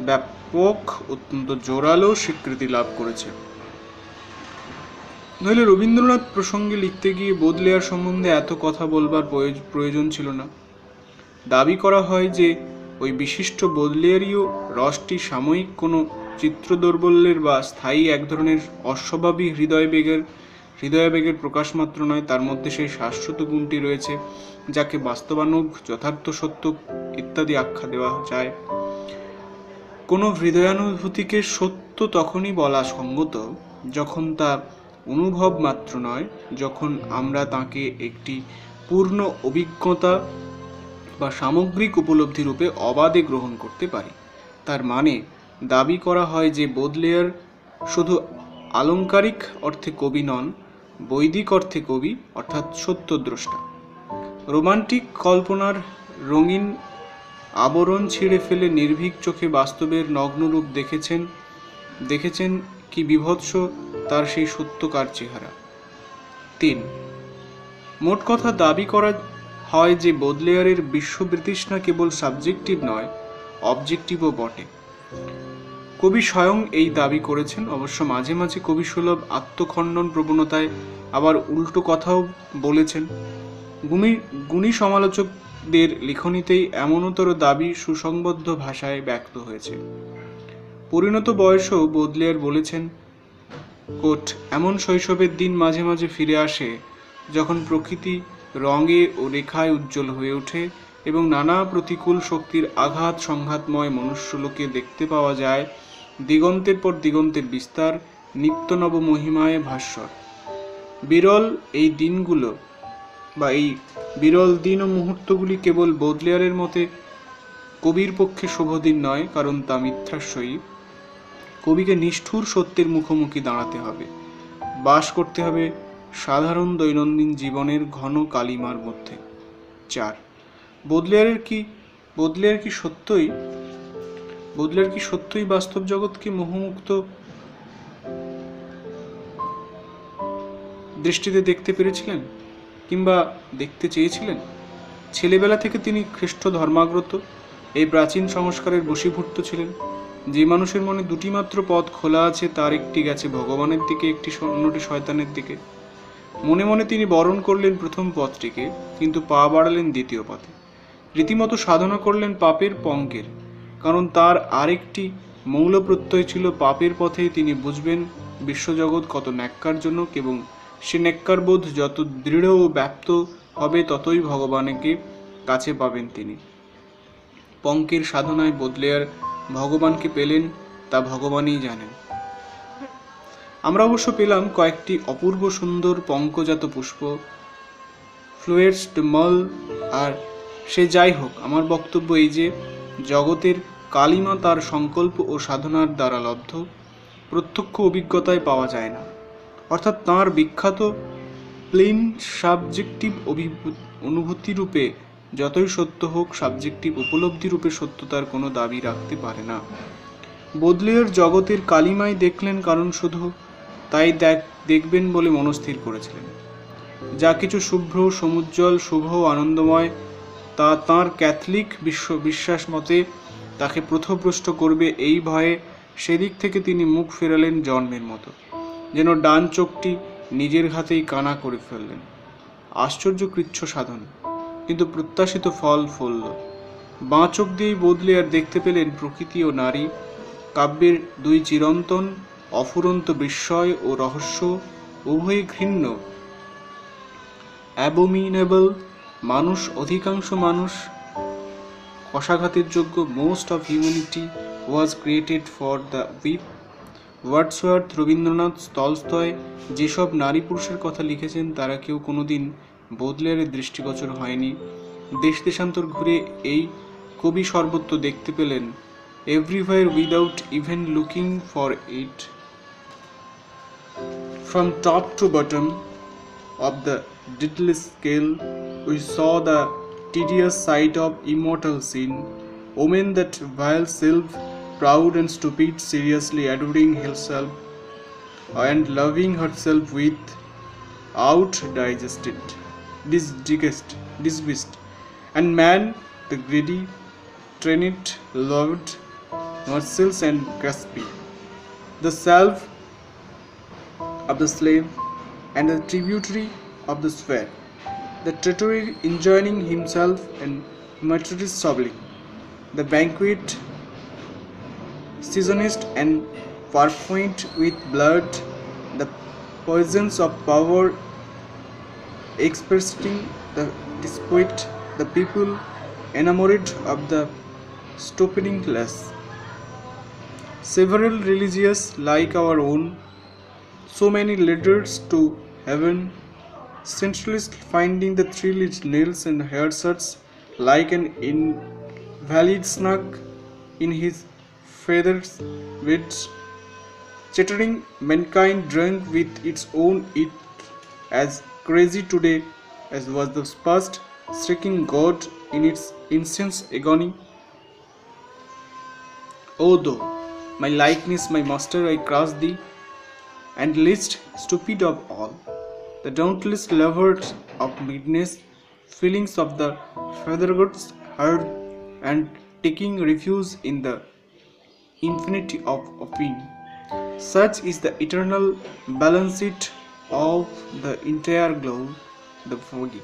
ব্যাপক অত্যন্ত জোরালো স্বীকৃতি লাভ করেছে। নইলে রবীন্দ্রনাথ প্রসঙ্গে লিখতে গিয়ে বোদলেয়ার সম্বন্ধে এত কথা বলবার প্রয়োজন ছিল না। দাবি করা হয় যে ওই বিশিষ্ট বোদলেয়ারীয় রসটি সাময়িক কোনো চিত্র দৌর্বল্যের বা স্থায়ী এক ধরনের অস্বাভাবী হৃদয়াবেগের প্রকাশ মাত্র নয়, তার মধ্যে সেই শাশ্বত গুণটি রয়েছে যাকে বাস্তবানুগ, যথার্থ সত্য ইত্যাদি আখ্যা দেওয়া যায়। কোনো হৃদয়ানুভূতিকে সত্য তখনই বলা সঙ্গত যখন তা অনুভব মাত্র নয়, যখন আমরা তাকে একটি পূর্ণ অভিজ্ঞতা বা সামগ্রিক উপলব্ধি রূপে অবাধে গ্রহণ করতে পারি। তার মানে দাবি করা হয় যে বোদলেয়ার শুধু আলংকারিক অর্থে কবি নন, বৈদিক অর্থে কবি, অর্থাৎ সত্যদ্রষ্টা। রোমান্টিক কল্পনার রঙিন আবরণ ছিঁড়ে ফেলে নির্ভীক চোখে বাস্তবের নগ্নরূপ দেখেছেন কি বিভৎস তার সেই সত্যকার চেহারা। 3. মোট কথা দাবি করা হয় যে বোদলেয়ারের বিশ্ববৃতৃষ্ণা কেবল সাবজেক্টিভ নয়, অবজেক্টিভও বটে। কবি স্বয়ং এই দাবি করেছেন। অবশ্য মাঝে মাঝে কবিসুলভ আত্মখণ্ডন প্রবণতায় আবার উল্টো কথাও বলেছেন। গুণী সমালোচকদের লিখনীতেই এমনতর দাবি সুসংবদ্ধ ভাষায় ব্যক্ত হয়েছে। পরিণত বয়সেও বোদলেয়ার বলেছেন, কোট, এমন শৈশবের দিন মাঝে মাঝে ফিরে আসে যখন প্রকৃতি রঙে ও রেখায় উজ্জ্বল হয়ে ওঠে এবং নানা প্রতিকূল শক্তির আঘাত সংঘাতময় মনুষ্যলোকে দেখতে পাওয়া যায় দিগন্তের পর দিগন্তের বিস্তার, নিত্য নব মহিমায় ভাস্বর। বিরল এই দিনগুলো বা এই বিরল দিন ও মুহূর্তগুলি কেবল বোদলেয়ারের মতে কবির পক্ষে শুভদিন নয়, কারণ তা মিথ্যাশ্রয়ী। কবিকে নিষ্ঠুর সত্যের মুখোমুখি দাঁড়াতে হবে, বাস করতে হবে সাধারণ দৈনন্দিন জীবনের ঘন কালিমার মধ্যে। 4. বোদলেয়ার কি সত্যই বাস্তব জগৎকে মোহমুক্ত দৃষ্টিতে দেখতে পেরেছিলেন কিংবা দেখতে চেয়েছিলেন? ছেলেবেলা থেকে তিনি খ্রিস্ট ধর্মাগ্রত, এই প্রাচীন সংস্কারের বশীভূত ছিলেন। যে মানুষের মনে দুটি মাত্র পথ খোলা আছে, তার একটি গেছে ভগবানের দিকে, অন্যটি শয়তানের দিকে। মনে মনে তিনি বরণ করলেন প্রথম পথটিকে, কিন্তু পা বাড়ালেন দ্বিতীয় পথে। রীতিমতো সাধনা করলেন পাপের পঙ্কের, কারণ তার আরেকটি মৌল প্রত্যয় ছিল পাপের পথেই তিনি বুঝবেন বিশ্বজগৎ কত ন্যাক্কারজনক, এবং সে ন্যাক্কারবোধ যত দৃঢ় ও ব্যাপ্ত হবে ততই ভগবানকে কাছে পাবেন তিনি। পঙ্কের সাধনায় বোদলেয়ার ভগবানকে পেলেন, তা ভগবানই জানেন। আমরা অবশ্য পেলাম কয়েকটি অপূর্ব সুন্দর পঙ্কজাত পুষ্প, ফ্লোয়েটস ডে মল। আর সে যাই হোক, আমার বক্তব্য এই যে জগতের কালিমা তার সংকল্প ও সাধনার দ্বারা লব্ধ, প্রত্যক্ষ অভিজ্ঞতায় পাওয়া যায় না। অর্থাৎ তাঁর বিখ্যাত প্লেন সাবজেক্টিভ অনুভূতি রূপে যতই সত্য হোক, সাবজেক্টিভ উপলব্ধি রূপে সত্যতার কোনো দাবি রাখতে পারে না। বোদলেয়ার জগতের কালিমাই দেখলেন, কারণ শুধু তাই দেখবেন বলে মনস্থির করেছিলেন। যা কিছু শুভ্র, সমুজ্জ্বল, শুভ, আনন্দময়, তা তাঁর ক্যাথলিক বিশ্বাস মতে তাকে পথভ্রষ্ট করবে এই ভয়ে সেদিক থেকে তিনি মুখ ফেরালেন জন্মের মতো, যেন ডান চোখটি নিজের হাতেই কানা করে ফেললেন। আশ্চর্য কৃচ্ছ সাধন, কিন্তু প্রত্যাশিত ফল ফলল। বাঁ চোখ দিয়েই বোদলেয়ার দেখতে পেলেন প্রকৃতি ও নারী, কাব্যের দুই চিরন্তন অফুরন্ত বিস্ময় ও রহস্য, উভয়ই ঘৃণ্য, অ্যাবোমিনেবল। অধিকাংশ মানুষ কশাঘাতের যোগ্য। Most of humanity was created for the weep. Wordsworth, Rabindranath, Tolstoy যেসব নারী পুরুষের কথা লিখেছেন, তারা কেউ কোনোদিন বোদলেয়ারের দৃষ্টিগোচর হয়নি। দেশ দেশান্তর ঘুরে এই কবি সর্বত্র দেখতে পেলেন, everywhere without even looking for it. From top to bottom of the Daedalus scale, we saw the tedious side of immortal sin, woman that vile self, proud and stupid, seriously adoring herself and loving herself without disgust, and man, the greedy, trained, loved, merciless and graspy, the self of the slave and the tributary of the sphere, the traitor enjoining himself and martyrs sobbing, the banquet seasoned and perfumed with blood, the poisons of power expressing the despite, the people enamored of the stupendous. Several religious like our own, so many leaders to heaven, sensualists finding the thrill in nails and haircuts, like an invalid snug in his feathers, which chattering mankind drunk with its own it, as crazy today as was the past, striking God in its incense agony. O thou, my likeness, my master, I cross thee, and least stupid of all, the dauntless lover of midness, feelings of the feathergods heard, and taking refuge in the infinity of opinion. Such is the eternal balance sheet of the entire globe, the foggy.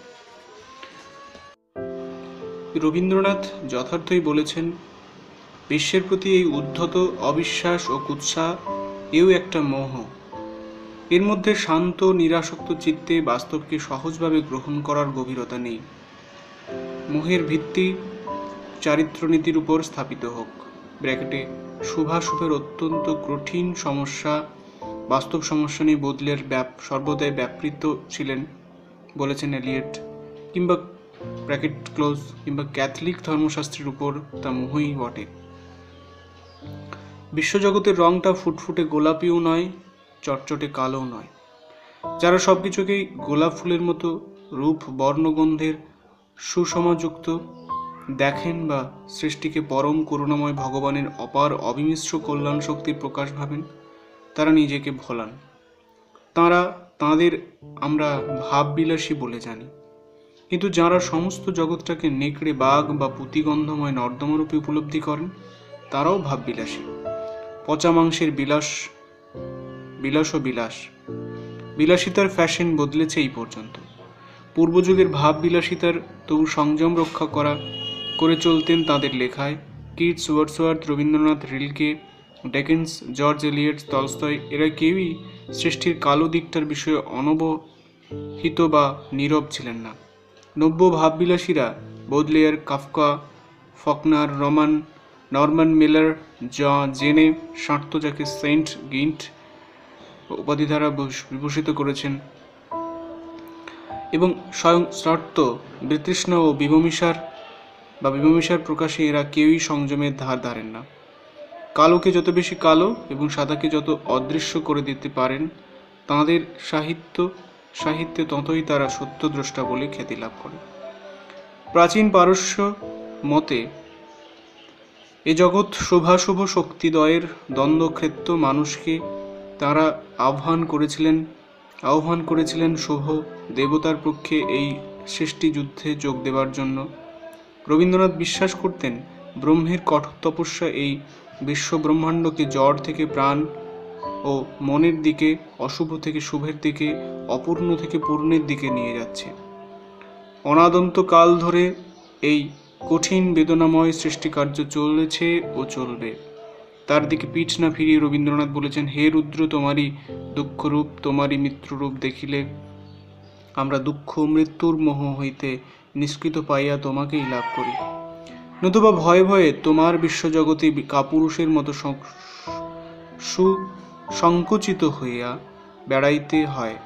Rabindranath যথার্থই বলেছেন, বিশ্বের প্রতি এই উদ্ধত অবিশ্বাস ও কুৎসা এও একটা মোহ। এর মধ্যে শান্ত নিরাসক্ত চিত্তে বাস্তবকে সহজভাবে গ্রহণ করার গভীরতা নেই। মোহের ভিত্তি চারিত্রনীতির উপর স্থাপিত হোক। ব্র্যাকেটে শুভাশুভের অত্যন্ত কঠিন সমস্যা, বাস্তব সমস্যা নিয়ে বোদলেয়ার সর্বদাই ব্যাপৃত ছিলেন বলেছেন এলিয়ট, কিংবা ব্র্যাকেট ক্লোজ, কিংবা ক্যাথলিক ধর্মশাস্ত্রের উপর তা মোহই বটে। বিশ্বজগতের রংটা ফুটফুটে গোলাপিও নয়, চটচটে কালোও নয়। যারা সবকিছুকেই গোলাপ ফুলের মতো রূপ বর্ণগন্ধের সুষমাযুক্ত দেখেন বা সৃষ্টিকে পরম করুণাময় ভগবানের অপার অবিমিশ্র কল্যাণ শক্তির প্রকাশ ভাবেন, তারা নিজেকে ভোলান। তাঁদের আমরা ভাববিলাসী বলে জানি। কিন্তু যারা সমস্ত জগৎটাকে নেকড়ে বাঘ বা পুঁতিগন্ধময় নর্দমারূপে উপলব্ধি করেন, তারাও ভাববিলাসী। পচা মাংসের বিলাস ও বিলাসিতার ফ্যাশন বদলেছে এই পর্যন্ত। পূর্বযুগের ভাব বিলাসিতার তবু সংযম রক্ষা করে চলতেন তাদের লেখায়। Keats, Wordsworth, Rabindranath, Rilke, Dickens, George Eliot, Tolstoy এরা কেউই সৃষ্টির কালো দিকটার বিষয়ে অনবহিত বা নীরব ছিলেন না। নব্য ভাববিলাসীরা Baudelaire, Kafka, Faulkner, Norman Miller, Genet Sartre, যাকে সেন্ট গিন্ট উপাধি দ্বারা বিভূষিত করেছেন, এবং স্বয়ং সার্ত্র বিতৃষ্ণা ও বিমর্ষার প্রকাশে এরা কেউই সংযমের ধার ধারেন না। কালোকে যত বেশি কালো এবং সাদাকে যত অদৃশ্য করে দিতে পারেন, তাঁদের সাহিত্যে ততই তারা সত্যদ্রষ্টা বলে খ্যাতি লাভ করে। প্রাচীন পারস্য মতে এ জগৎ শুভাশুভ শক্তিদ্বয়ের দ্বন্দ্বক্ষেত্র। মানুষকে তারা আহ্বান করেছিলেন শুভ দেবতার পক্ষে এই সৃষ্টি যুদ্ধে যোগ দেবার জন্য। রবীন্দ্রনাথ বিশ্বাস করতেন ব্রহ্মের কঠোর তপস্যা এই বিশ্ব ব্রহ্মাণ্ডকে জড় থেকে প্রাণ ও মনের দিকে, অশুভ থেকে শুভের দিকে, অপূর্ণ থেকে পূর্ণের দিকে নিয়ে যাচ্ছে। অনাদন্ত কাল ধরে এই কঠিন বেদনাময় সৃষ্টিকার্য চলেছে ও চলবে। তার দিকে পিঠ না ফিরিয়ে রবীন্দ্রনাথ বলেছেন, হে রুদ্র, তোমারই দুঃখরূপ, তোমারই মৃত্যুরূপ দেখিলে আমরা দুঃখ মৃত্যুর মোহ হইতে নিষ্কৃত পাইয়া তোমাকেই লাভ করি। নতুবা ভয়ে ভয়ে তোমার বিশ্বজগতে কাপুরুষের মতো সুসংকুচিত হইয়া বেড়াইতে হয়।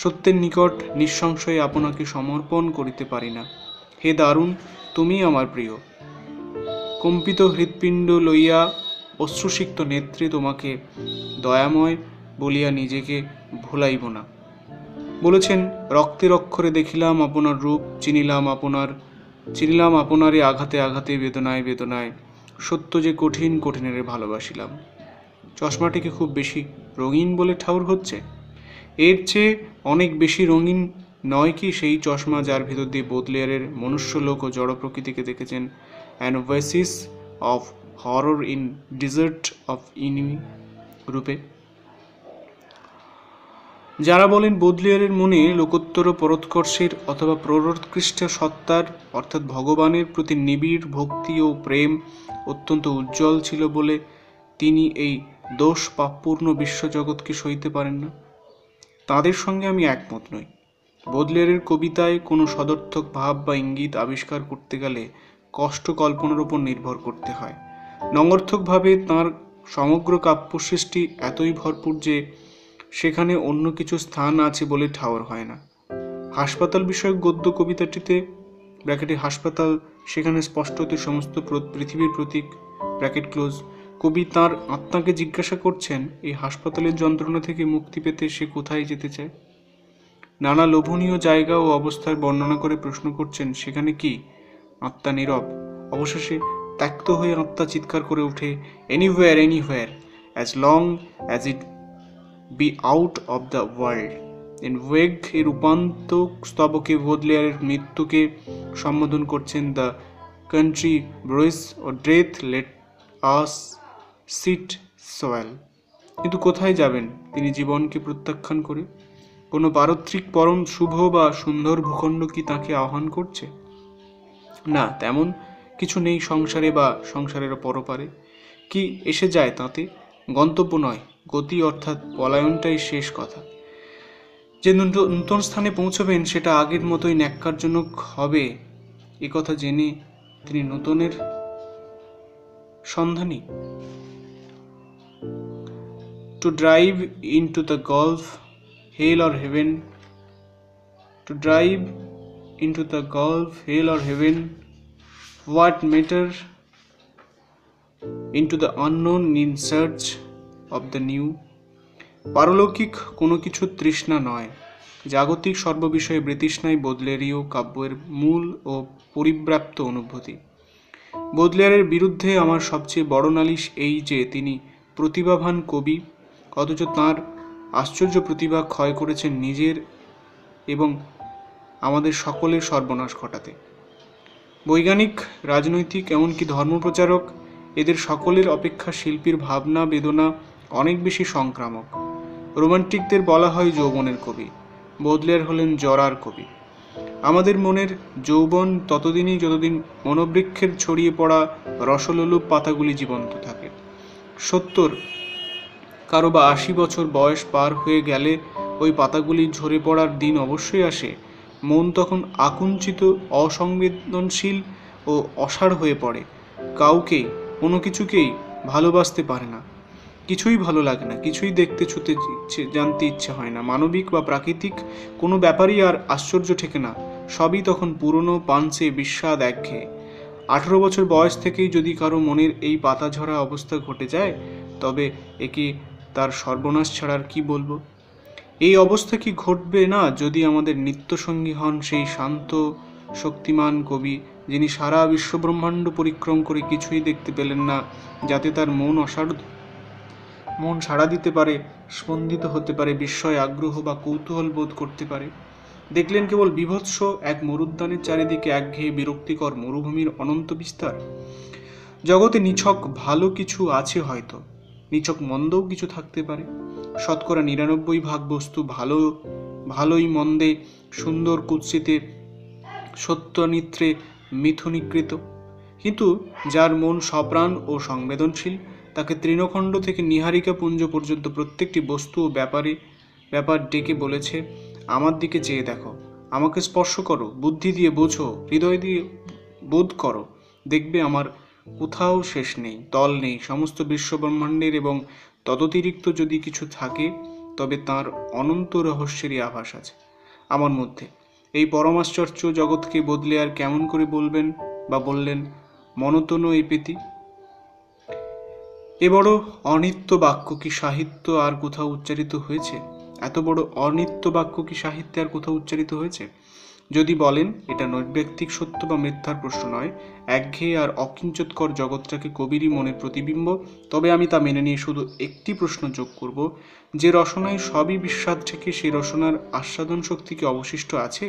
সত্যের নিকট নিঃসংশয়ে আপনাকে সমর্পণ করিতে পারি না। হে দারুণ, তুমি আমার প্রিয়। কম্পিত হৃৎপিণ্ড লইয়া অশ্রুসিক্ত নেত্রে তোমাকে দয়াময় বলিয়া নিজেকে ভুলাইব না। বলেছেন, রক্তের অক্ষরে দেখিলাম আপনার রূপ, চিনিলাম আপনারে আঘাতে আঘাতে, বেদনায় বেদনায়, সত্য যে কঠিন, কঠিনের ভালোবাসিলাম। চশমাটিকে খুব বেশি রঙিন বলে ঠাউর হচ্ছে? এর চেয়ে অনেক বেশি রঙিন নয় কি সেই চশমা যার ভেতর দিয়ে বোদলেয়ারের মনুষ্যলোক ও জড় প্রকৃতিকে দেখেছেন an oasis of horror in desert of ennui রূপে? যারা বলেন বোদলেয়ারের মনে লোকোত্তর পরোৎকর্ষের অথবা প্রোৎকৃষ্ট সত্তার অর্থাৎ ভগবানের প্রতি নিবিড় ভক্তি ও প্রেম অত্যন্ত উজ্জ্বল ছিল বলে তিনি এই দোষ পাপপূর্ণ বিশ্বজগৎকে সইতে পারেন না, তাদের সঙ্গে আমি একমত নই। বোদলেয়ারের কবিতায় কোনো সদর্থক ভাব বা ইঙ্গিত আবিষ্কার করতে গেলে কষ্ট কল্পনার উপর নির্ভর করতে হয়। নঙর্থকভাবে তাঁর সমগ্র কাব্যসৃষ্টি এতই ভরপুর যে সেখানে অন্য কিছু স্থান আছে বলে ঠাওর হয় না। হাসপাতাল বিষয়ক গদ্য কবিতাটিতে ব্র্যাকেটে হাসপাতাল, সেখানে স্পষ্টত সমস্ত পৃথিবীর প্রতীক ব্র্যাকেট ক্লোজ। কবি তাঁর আত্মাকে জিজ্ঞাসা করছেন এই হাসপাতালের যন্ত্রণা থেকে মুক্তি পেতে সে কোথায় যেতে চায়। নানা লোভনীয় জায়গা ও অবস্থার বর্ণনা করে প্রশ্ন করছেন সেখানে কি? আত্মা নীরব। অবশেষে ত্যক্ত হয়ে আত্মা চিৎকার করে ওঠে, anywhere, as long as it be out of the world. ওয়েগ এর উপান্ত স্তবকে বোদলেয়ারের মৃত্যুকে সম্বোধন করছেন দ্য কান্ট্রি ব্রুইস O death let us set sail. কিন্তু কোথায় যাবেন তিনি জীবনকে প্রত্যাখ্যান করে? কোনো পারত্রিক পরম শুভ বা সুন্দর ভূখণ্ড কি তাকে আহ্বান করছে? না, তেমন কিছু নেই সংসারে বা সংসারের পরপারে। কি এসে যায় তাতে? গন্তব্য নয়, গতি অর্থাৎ পলায়নটাই শেষ কথা। যে নূতন স্থানে পৌঁছবেন সেটা আগের মতোই ন্যাক্কারজনক হবে, একথা জেনে তিনি নূতনের সন্ধানী। To drive into the gulf, hell or heaven, to drive into the gulf, hell or heaven, what matter, into the unknown in search of the new. পারলৌকিক কোনো কিছু তৃষ্ণা নয়, জাগতিক সর্ববিষয়ে বৃতৃষ্ণাই বোদলেরীয় কাব্যের মূল ও পরিব্যাপ্ত অনুভূতি। বোদলেয়ারের বিরুদ্ধে আমার সবচেয়ে বড় নালিশ এই যে তিনি প্রতিভাবান কবি, অথচ তাঁর আশ্চর্য প্রতিভা ক্ষয় করেছেন নিজের এবং আমাদের সকলের সর্বনাশ ঘটাতে। বৈজ্ঞানিক, রাজনৈতিক, এমনকি ধর্মপ্রচারক, এদের সকলের অপেক্ষা শিল্পীর ভাবনা বেদনা অনেক বেশি সংক্রামক। রোমান্টিকদের বলা হয় যৌবনের কবি, বোদলেয়ার হলেন জরার কবি। আমাদের মনের যৌবন ততদিনই যতদিন মনোবৃক্ষের ছড়িয়ে পড়া রসলোলুপ পাতাগুলি জীবন্ত থাকে। 70 কারো বা 80 বছর বয়স পার হয়ে গেলে ওই পাতাগুলি ঝরে পড়ার দিন অবশ্যই আসে। মন তখন আকুঞ্চিত, অসংবেদনশীল ও অসাড় হয়ে পড়ে। কাউকেই, কোনো কিছুকেই ভালোবাসতে পারে না, কিছুই ভালো লাগে না, কিছুই দেখতে ছুতে জানতে ইচ্ছে হয় না। মানবিক বা প্রাকৃতিক কোনো ব্যাপারই আর আশ্চর্য ঠেকে না, সবই তখন পুরনো, পাঞ্চে, বিস্বাদ, একঘেয়ে। 18 বছর বয়স থেকেই যদি কারো মনের এই পাতা ঝরা অবস্থা ঘটে যায়, তবে একে তার সর্বনাশ ছাড়ার কি বলবো। এই অবস্থা কি ঘটবে না যদি আমাদের নিত্যসঙ্গী হন সেই শান্ত শক্তিমান কবি, যিনি সারা বিশ্বব্রহ্মাণ্ড পরিক্রম করে কিছুই দেখতে পেলেন না যাতে তার মন সাড়া দিতে পারে, স্পন্দিত হতে পারে, বিস্ময়, আগ্রহ বা কৌতূহল বোধ করতে পারে। দেখলেন কেবল বিভৎস এক মরুদ্যানের চারিদিকে একঘেয়ে বিরক্তিকর মরুভূমির অনন্ত বিস্তার। জগতে নিছক ভালো কিছু আছে হয়তো, নিছক মন্দও কিছু থাকতে পারে। 99% বস্তু ভালোই মন্দে, সুন্দর কুৎসিতে, সত্যনিত্রে মিথুনীকৃত। কিন্তু যার মন সপ্রাণ ও সংবেদনশীল, তাকে তৃণখণ্ড থেকে নীহারিকা পুঞ্জ পর্যন্ত প্রত্যেকটি বস্তু ও ব্যাপার ডেকে বলেছে, আমার দিকে চেয়ে দেখো, আমাকে স্পর্শ করো, বুদ্ধি দিয়ে বোঝো, হৃদয় দিয়ে বোধ করো, দেখবে আমার কোথাও শেষ নেই, তল নেই। সমস্ত বিশ্বব্রহ্মাণ্ডের এবং তদতিরিক্ত যদি কিছু থাকে, তবে তার অনন্ত রহস্যেরই আভাস আছে আমার মধ্যে। এই পরমাশ্চর্য জগৎকে বোদলেয়ার কেমন করে বলবেন বা বললেন? মনতন এপেতি। এ বড় অনিত্য বাক্য কি সাহিত্য আর কোথাও উচ্চারিত হয়েছে? এত বড় অনিত্য বাক্য কি সাহিত্যে আর কোথাও উচ্চারিত হয়েছে? যদি বলেন এটা নৈর্ব্যক্তিক সত্য বা মিথ্যার প্রশ্ন নয়, একঘেয়ে আর অকিঞ্চৎকর জগৎটাকে কবিরই মনের প্রতিবিম্ব, তবে আমি তা মেনে নিয়ে শুধু একটি প্রশ্ন যোগ করব, যে রসনায় সবই বিস্বাদ থেকে সে রসনার আস্বাদন শক্তি কি অবশিষ্ট আছে?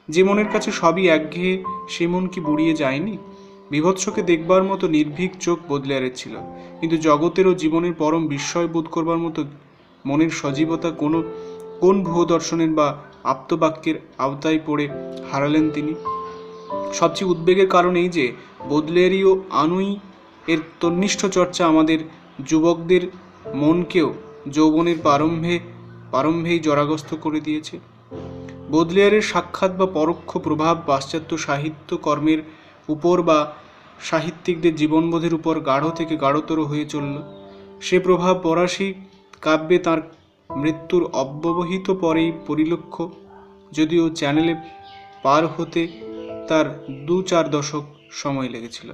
যে মনের কাছে সবই একঘেয়ে, সে মন কি বুড়িয়ে যায়নি? বিভৎসকে দেখবার মতো নির্ভীক চোখ বোদলেয়ারের ছিল, কিন্তু জগতের ও জীবনের পরম বিস্ময় বোধ করবার মতো মনের সজীবতা কোন ভূ দর্শনের বা আপ্তবাক্যের আওতায় পড়ে হারালেন তিনি? সবচেয়ে উদ্বেগের কারণ এই যে বোদলেয়ারীয় আনুই এর তন্নিষ্ঠ চর্চা আমাদের যুবকদের মনকেও যৌবনের প্রারম্ভেই জরাগ্রস্ত করে দিয়েছে। বোদলেয়ারের সাক্ষাৎ বা পরোক্ষ প্রভাব পাশ্চাত্য সাহিত্য কর্মের উপর বা সাহিত্যিকদের জীবনবোধের উপর গাঢ় থেকে গাঢ়তর হয়ে চলল। সে প্রভাব ফরাসি কাব্যে তাঁর মৃত্যুর অব্যবহিত পরেই পরিলক্ষ্য, যদিও চ্যানেলে পার হতে তার 2-4 দশক সময় লেগেছিল।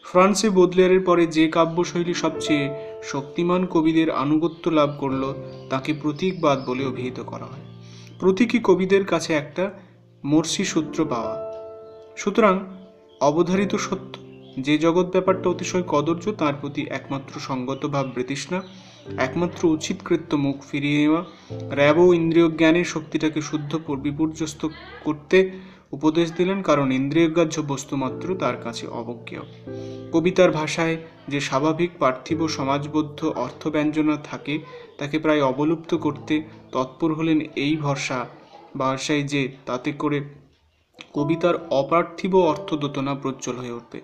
ফ্রান্সে বোদলেয়ারের পরে যে কাব্যশৈলী সবচেয়ে শক্তিমান কবিদের আনুগত্য লাভ করল, তাকে প্রতীকবাদ বলে অভিহিত করা হয়। প্রতীকী কবিদের কাছে একটা মর্সি সূত্র পাওয়া। সুতরাং অবধারিত সত্য, যে জগৎ ব্যাপারটা অতিশয় কদর্য, তার প্রতি একমাত্র সঙ্গত ভাব বৃতৃষ্ণা, একমাত্র উচিত কৃত্য মুখ ফিরিয়ে নেওয়া, র্যাব ও ইন্দ্রিয় জ্ঞানের শক্তিটাকে শুদ্ধ বিপর্যস্ত করতে উপদেশ দিলেন, কারণ ইন্দ্রিয়গ্রাহ্য বস্তুমাত্র তার কাছে অবজ্ঞেয়। কবিতার ভাষায় যে স্বাভাবিক পার্থিব সমাজবদ্ধ অর্থব্যঞ্জনা থাকে, তাকে প্রায় অবলুপ্ত করতে তৎপর হলেন এই ভাষায় যে তাতে করে কবিতার অপার্থিব অর্থদোতনা প্রজ্জ্বল হয়ে উঠবে।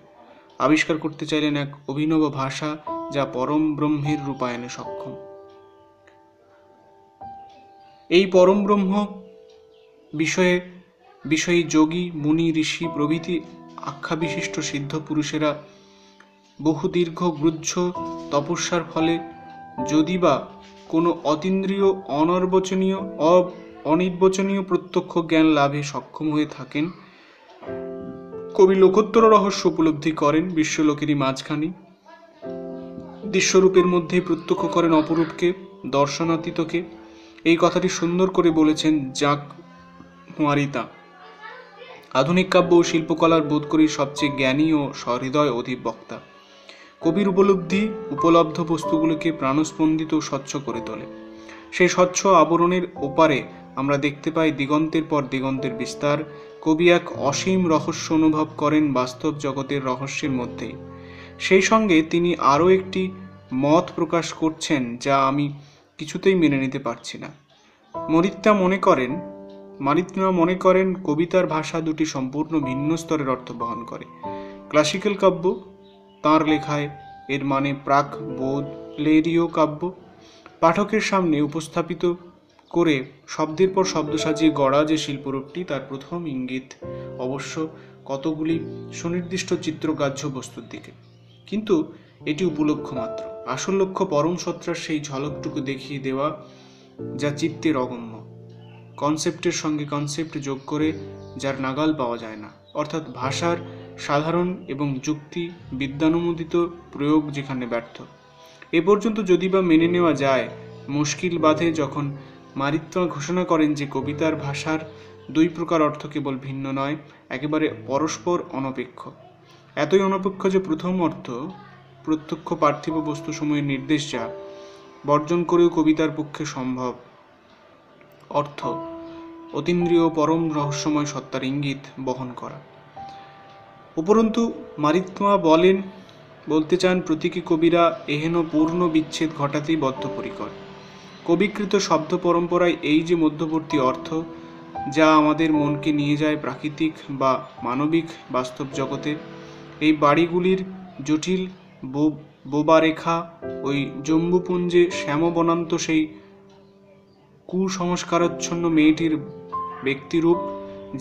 আবিষ্কার করতে চাইলেন এক অভিনব ভাষা, যা পরম ব্রহ্মের রূপায়ণে সক্ষম। এই পরম ব্রহ্ম বিষয়ী যোগী, মুনি, ঋষি প্রভৃতি আখ্যাবিশিষ্ট সিদ্ধ পুরুষেরা বহু দীর্ঘ গুহ্য তপস্যার ফলে যদি বা কোনো অতীন্দ্রিয়, অনির্বচনীয় প্রত্যক্ষ জ্ঞান লাভে সক্ষম হয়ে থাকেন, কবি লোকোত্তর রহস্য উপলব্ধি করেন, বিশ্বলোকেরই মাঝখানে দৃশ্যরূপের মধ্যেই প্রত্যক্ষ করেন অপরূপকে, দর্শনাতীতকে। এই কথাটি সুন্দর করে বলেছেন জাক মারিতা। আধুনিক কাব্য ও শিল্পকলার বোধ করি সবচেয়ে জ্ঞানী ও সহৃদয় অধিবক্তা। কবির উপলব্ধ বস্তুগুলোকে প্রাণস্পন্দিত ও স্বচ্ছ করে তোলে। সেই স্বচ্ছ আবরণের ওপারে আমরা দেখতে পাই দিগন্তের পর দিগন্তের বিস্তার। কবি এক অসীম রহস্য অনুভব করেন বাস্তব জগতের রহস্যের মধ্যেই। সেই সঙ্গে তিনি আরও একটি মত প্রকাশ করছেন যা আমি কিছুতেই মেনে নিতে পারছি না। মারিত্মা মনে করেন কবিতার ভাষা দুটি সম্পূর্ণ ভিন্ন স্তরের অর্থ বহন করে। ক্লাসিক্যাল কাব্য, তাঁর লেখায় এর মানে প্রাক বোদলেরীয় কাব্য, পাঠকের সামনে উপস্থাপিত করে শব্দের পর শব্দ সাজিয়ে গড়া যে শিল্পরূপটি, তার প্রথম ইঙ্গিত অবশ্য কতগুলি সুনির্দিষ্ট চিত্রগ্রাহ্য বস্তুর দিকে, কিন্তু এটি উপলক্ষ মাত্র। আসল লক্ষ্য পরম সত্তার সেই ঝলকটুকু দেখিয়ে দেওয়া যা চিত্তের অগম্য, কনসেপ্টের সঙ্গে কনসেপ্ট যোগ করে যার নাগাল পাওয়া যায় না, অর্থাৎ ভাষার সাধারণ এবং যুক্তি বিদ্যানুমোদিত প্রয়োগ যেখানে ব্যর্থ। এ পর্যন্ত যদি বা মেনে নেওয়া যায়, মুশকিল বাধে যখন মারিত্মা ঘোষণা করেন যে কবিতার ভাষার দুই প্রকার অর্থ কেবল ভিন্ন নয়, একেবারে পরস্পর অনপেক্ষ। এতই অনপেক্ষ যে প্রথম অর্থ, প্রত্যক্ষ পার্থিব বস্তুসমূহের নির্দেশ যা বর্জন করেও কবিতার পক্ষে সম্ভব অর্থ অতীন্দ্রিয় পরম রহস্যময় সত্তার ইঙ্গিত বহন করা। উপরন্তু মারিত্মা বলতে চান প্রতীকী কবিরা এহেন পূর্ণ বিচ্ছেদ ঘটাতেই বদ্ধপরিকর। কবিকৃত শব্দ পরম্পরায় এই যে মধ্যবর্তী অর্থ যা আমাদের মনকে নিয়ে যায় প্রাকৃতিক বা মানবিক বাস্তব জগতে, এই বাড়িগুলির জটিল বোবারেখা, ওই জম্বুপুঞ্জে শ্যামবনান্ত সেই কুসংস্কারাচ্ছন্ন মেয়েটির ব্যক্তিরূপ,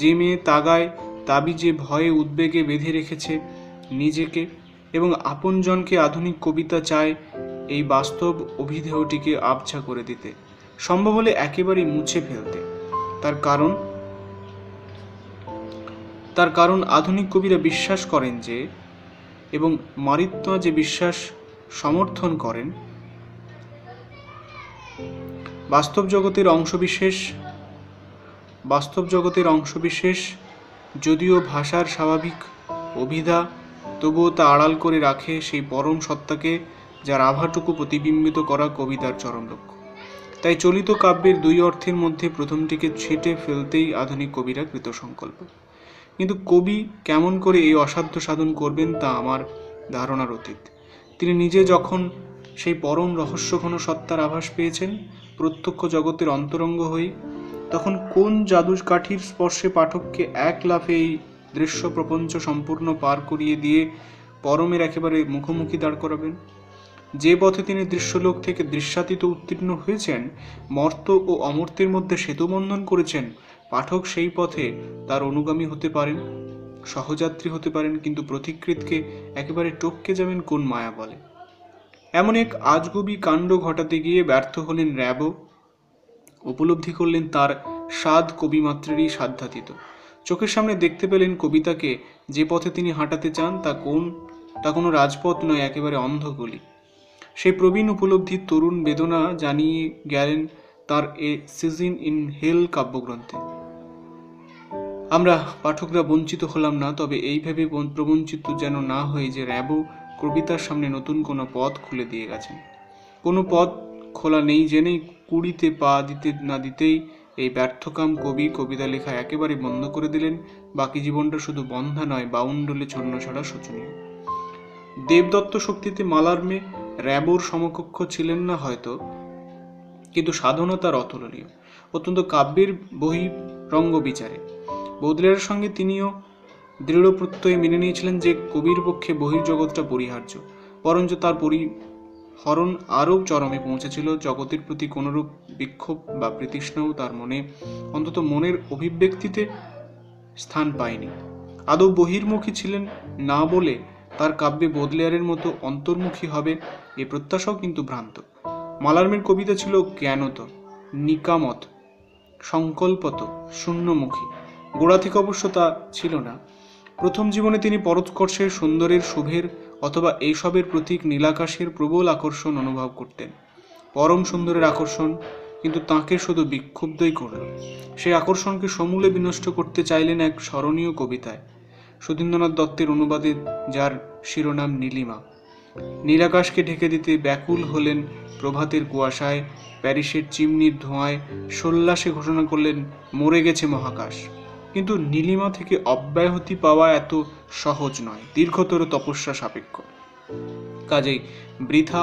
যে মেয়ে তাগায় তাবিজে ভয়ে উদ্বেগে বেঁধে রেখেছে নিজেকে এবং আপনজনকে, আধুনিক কবিতা চায় এই বাস্তব অভিধেয়টিকে আবছা করে দিতে, সম্ভব হলে একেবারেই মুছে ফেলতে। তার কারণ আধুনিক কবিরা বিশ্বাস করেন যে, এবং মারিত্মা যে বিশ্বাস সমর্থন করেন, বাস্তব জগতের অংশবিশেষ যদিও ভাষার স্বাভাবিক অভিধা, তবুও তা আড়াল করে রাখে সেই পরম সত্তাকে, যার আভাটুকু প্রতিবিম্বিত করা কবিতার চরম লক্ষ্য। তাই চলিত কাব্যের দুই অর্থের মধ্যে প্রথমটিকে ছেঁটে ফেলতেই আধুনিক কবিরা কৃতসংকল্প। কিন্তু কবি কেমন করে এই অসাধ্য সাধন করবেন তা আমার ধারণার অতীত। তিনি নিজে যখন সেই পরম রহস্যঘন সত্তার আভাস পেয়েছেন প্রত্যক্ষ জগতের অন্তরঙ্গ হয়ে, তখন কোন জাদুর কাঠির স্পর্শে পাঠককে এক লাফে এই দৃশ্য প্রপঞ্চ সম্পূর্ণ পার করিয়ে দিয়ে পরমের একেবারে মুখোমুখি দাঁড় করাবেন? যে পথে তিনি দৃশ্যলোক থেকে দৃশ্যাতীত উত্তীর্ণ হয়েছেন, মর্ত্য ও অমর্ত্যের মধ্যে সেতুবন্ধন করেছেন, পাঠক সেই পথে তার অনুগামী হতে পারেন, সহযাত্রী হতে পারেন, কিন্তু প্রতিকৃতকে একেবারে টপকে যাবেন কোন মায়া বলে। এমন এক আজগুবি কাণ্ড ঘটাতে গিয়ে ব্যর্থ হলেন র্যাবো। উপলব্ধি করলেন তার স্বাদ কবিমাত্রেরই সাধ্যাতীত। চোখের সামনে দেখতে পেলেন কবিতাকে যে পথে তিনি হাঁটাতে চান তা কোনো রাজপথ নয়, একেবারে অন্ধগলি। সেই প্রবীণ উপলব্ধির তরুণ বেদনা জানিয়ে গেলেন তার এ সিজন ইন হেল কাব্যগ্রন্থে। আমরা পাঠকরা বঞ্চিত হলাম না, তবে এই ভেবে প্রবঞ্চিত যেন না হয় যে র্যাবো কবিতার সামনে নতুন কোনো পথ খুলে দিয়ে গেছেন। কোনো পথ খোলা নেই জেনেই কুড়িতে পা দিতে না দিতেই এই ব্যর্থকাম কবি কবিতা লেখা একেবারে বন্ধ করে দিলেন। বাকি জীবনটা শুধু বন্ধা নয়, বাউন্ডলে ছন্ন ছাড়া শোচনীয়। দেবদত্ত শক্তিতে মালার্মে র্যাবোর সমকক্ষ ছিলেন না হয়তো, কিন্তু সাধনা তার অতুলনীয়, অত্যন্ত কাব্যের বহিরঙ্গ বিচারে। বৌদলেয়ারের সঙ্গে তিনিও দৃঢ় প্রত্যয়ে মেনে নিয়েছিলেন যে কবির পক্ষে বহির্জগৎটা পরিহার্য, বরঞ্চ তার হরণ আরও চরমে পৌঁছেছিল। জগতের প্রতি কোনরূপ বিক্ষোভ বা বিতৃষ্ণাও তার মনে, অন্তত মনের অভিব্যক্তিতে স্থান পায়নি। আদৌ বহির্মুখী ছিলেন না বলে তার কাব্যে বোদলেয়ারের মতো অন্তর্মুখী হবে এ প্রত্যাশাও কিন্তু ভ্রান্ত। মালার্মের কবিতা ছিল জ্ঞানত, নিকামত, সংকল্পত, শূন্যমুখী। গোড়া থেকে অবশ্য তা ছিল না। প্রথম জীবনে তিনি পরোৎকর্ষের, সুন্দরের, শুভের অথবা এইসবের প্রতীক নীলাকাশের প্রবল আকর্ষণ অনুভব করতেন। পরম সুন্দরের আকর্ষণ কিন্তু তাঁকে শুধু বিক্ষুব্ধই করল। সেই আকর্ষণকে সমূলে বিনষ্ট করতে চাইলেন এক স্মরণীয় কবিতায়, সুধীন্দ্রনাথ দত্তের অনুবাদে, যার শিরোনাম নীলিমা। নীলাকাশকে ঢেকে দিতে ব্যাকুল হলেন প্রভাতের কুয়াশায়, প্যারিসের চিমনির ধোঁয়ায় সোল্লাসে ঘোষণা করলেন মরে গেছে মহাকাশ। কিন্তু নীলিমা থেকে অব্যাহতি পাওয়া এত সহজ নয়, দীর্ঘতর তপস্যা সাপেক্ষ। কাজেই বৃথা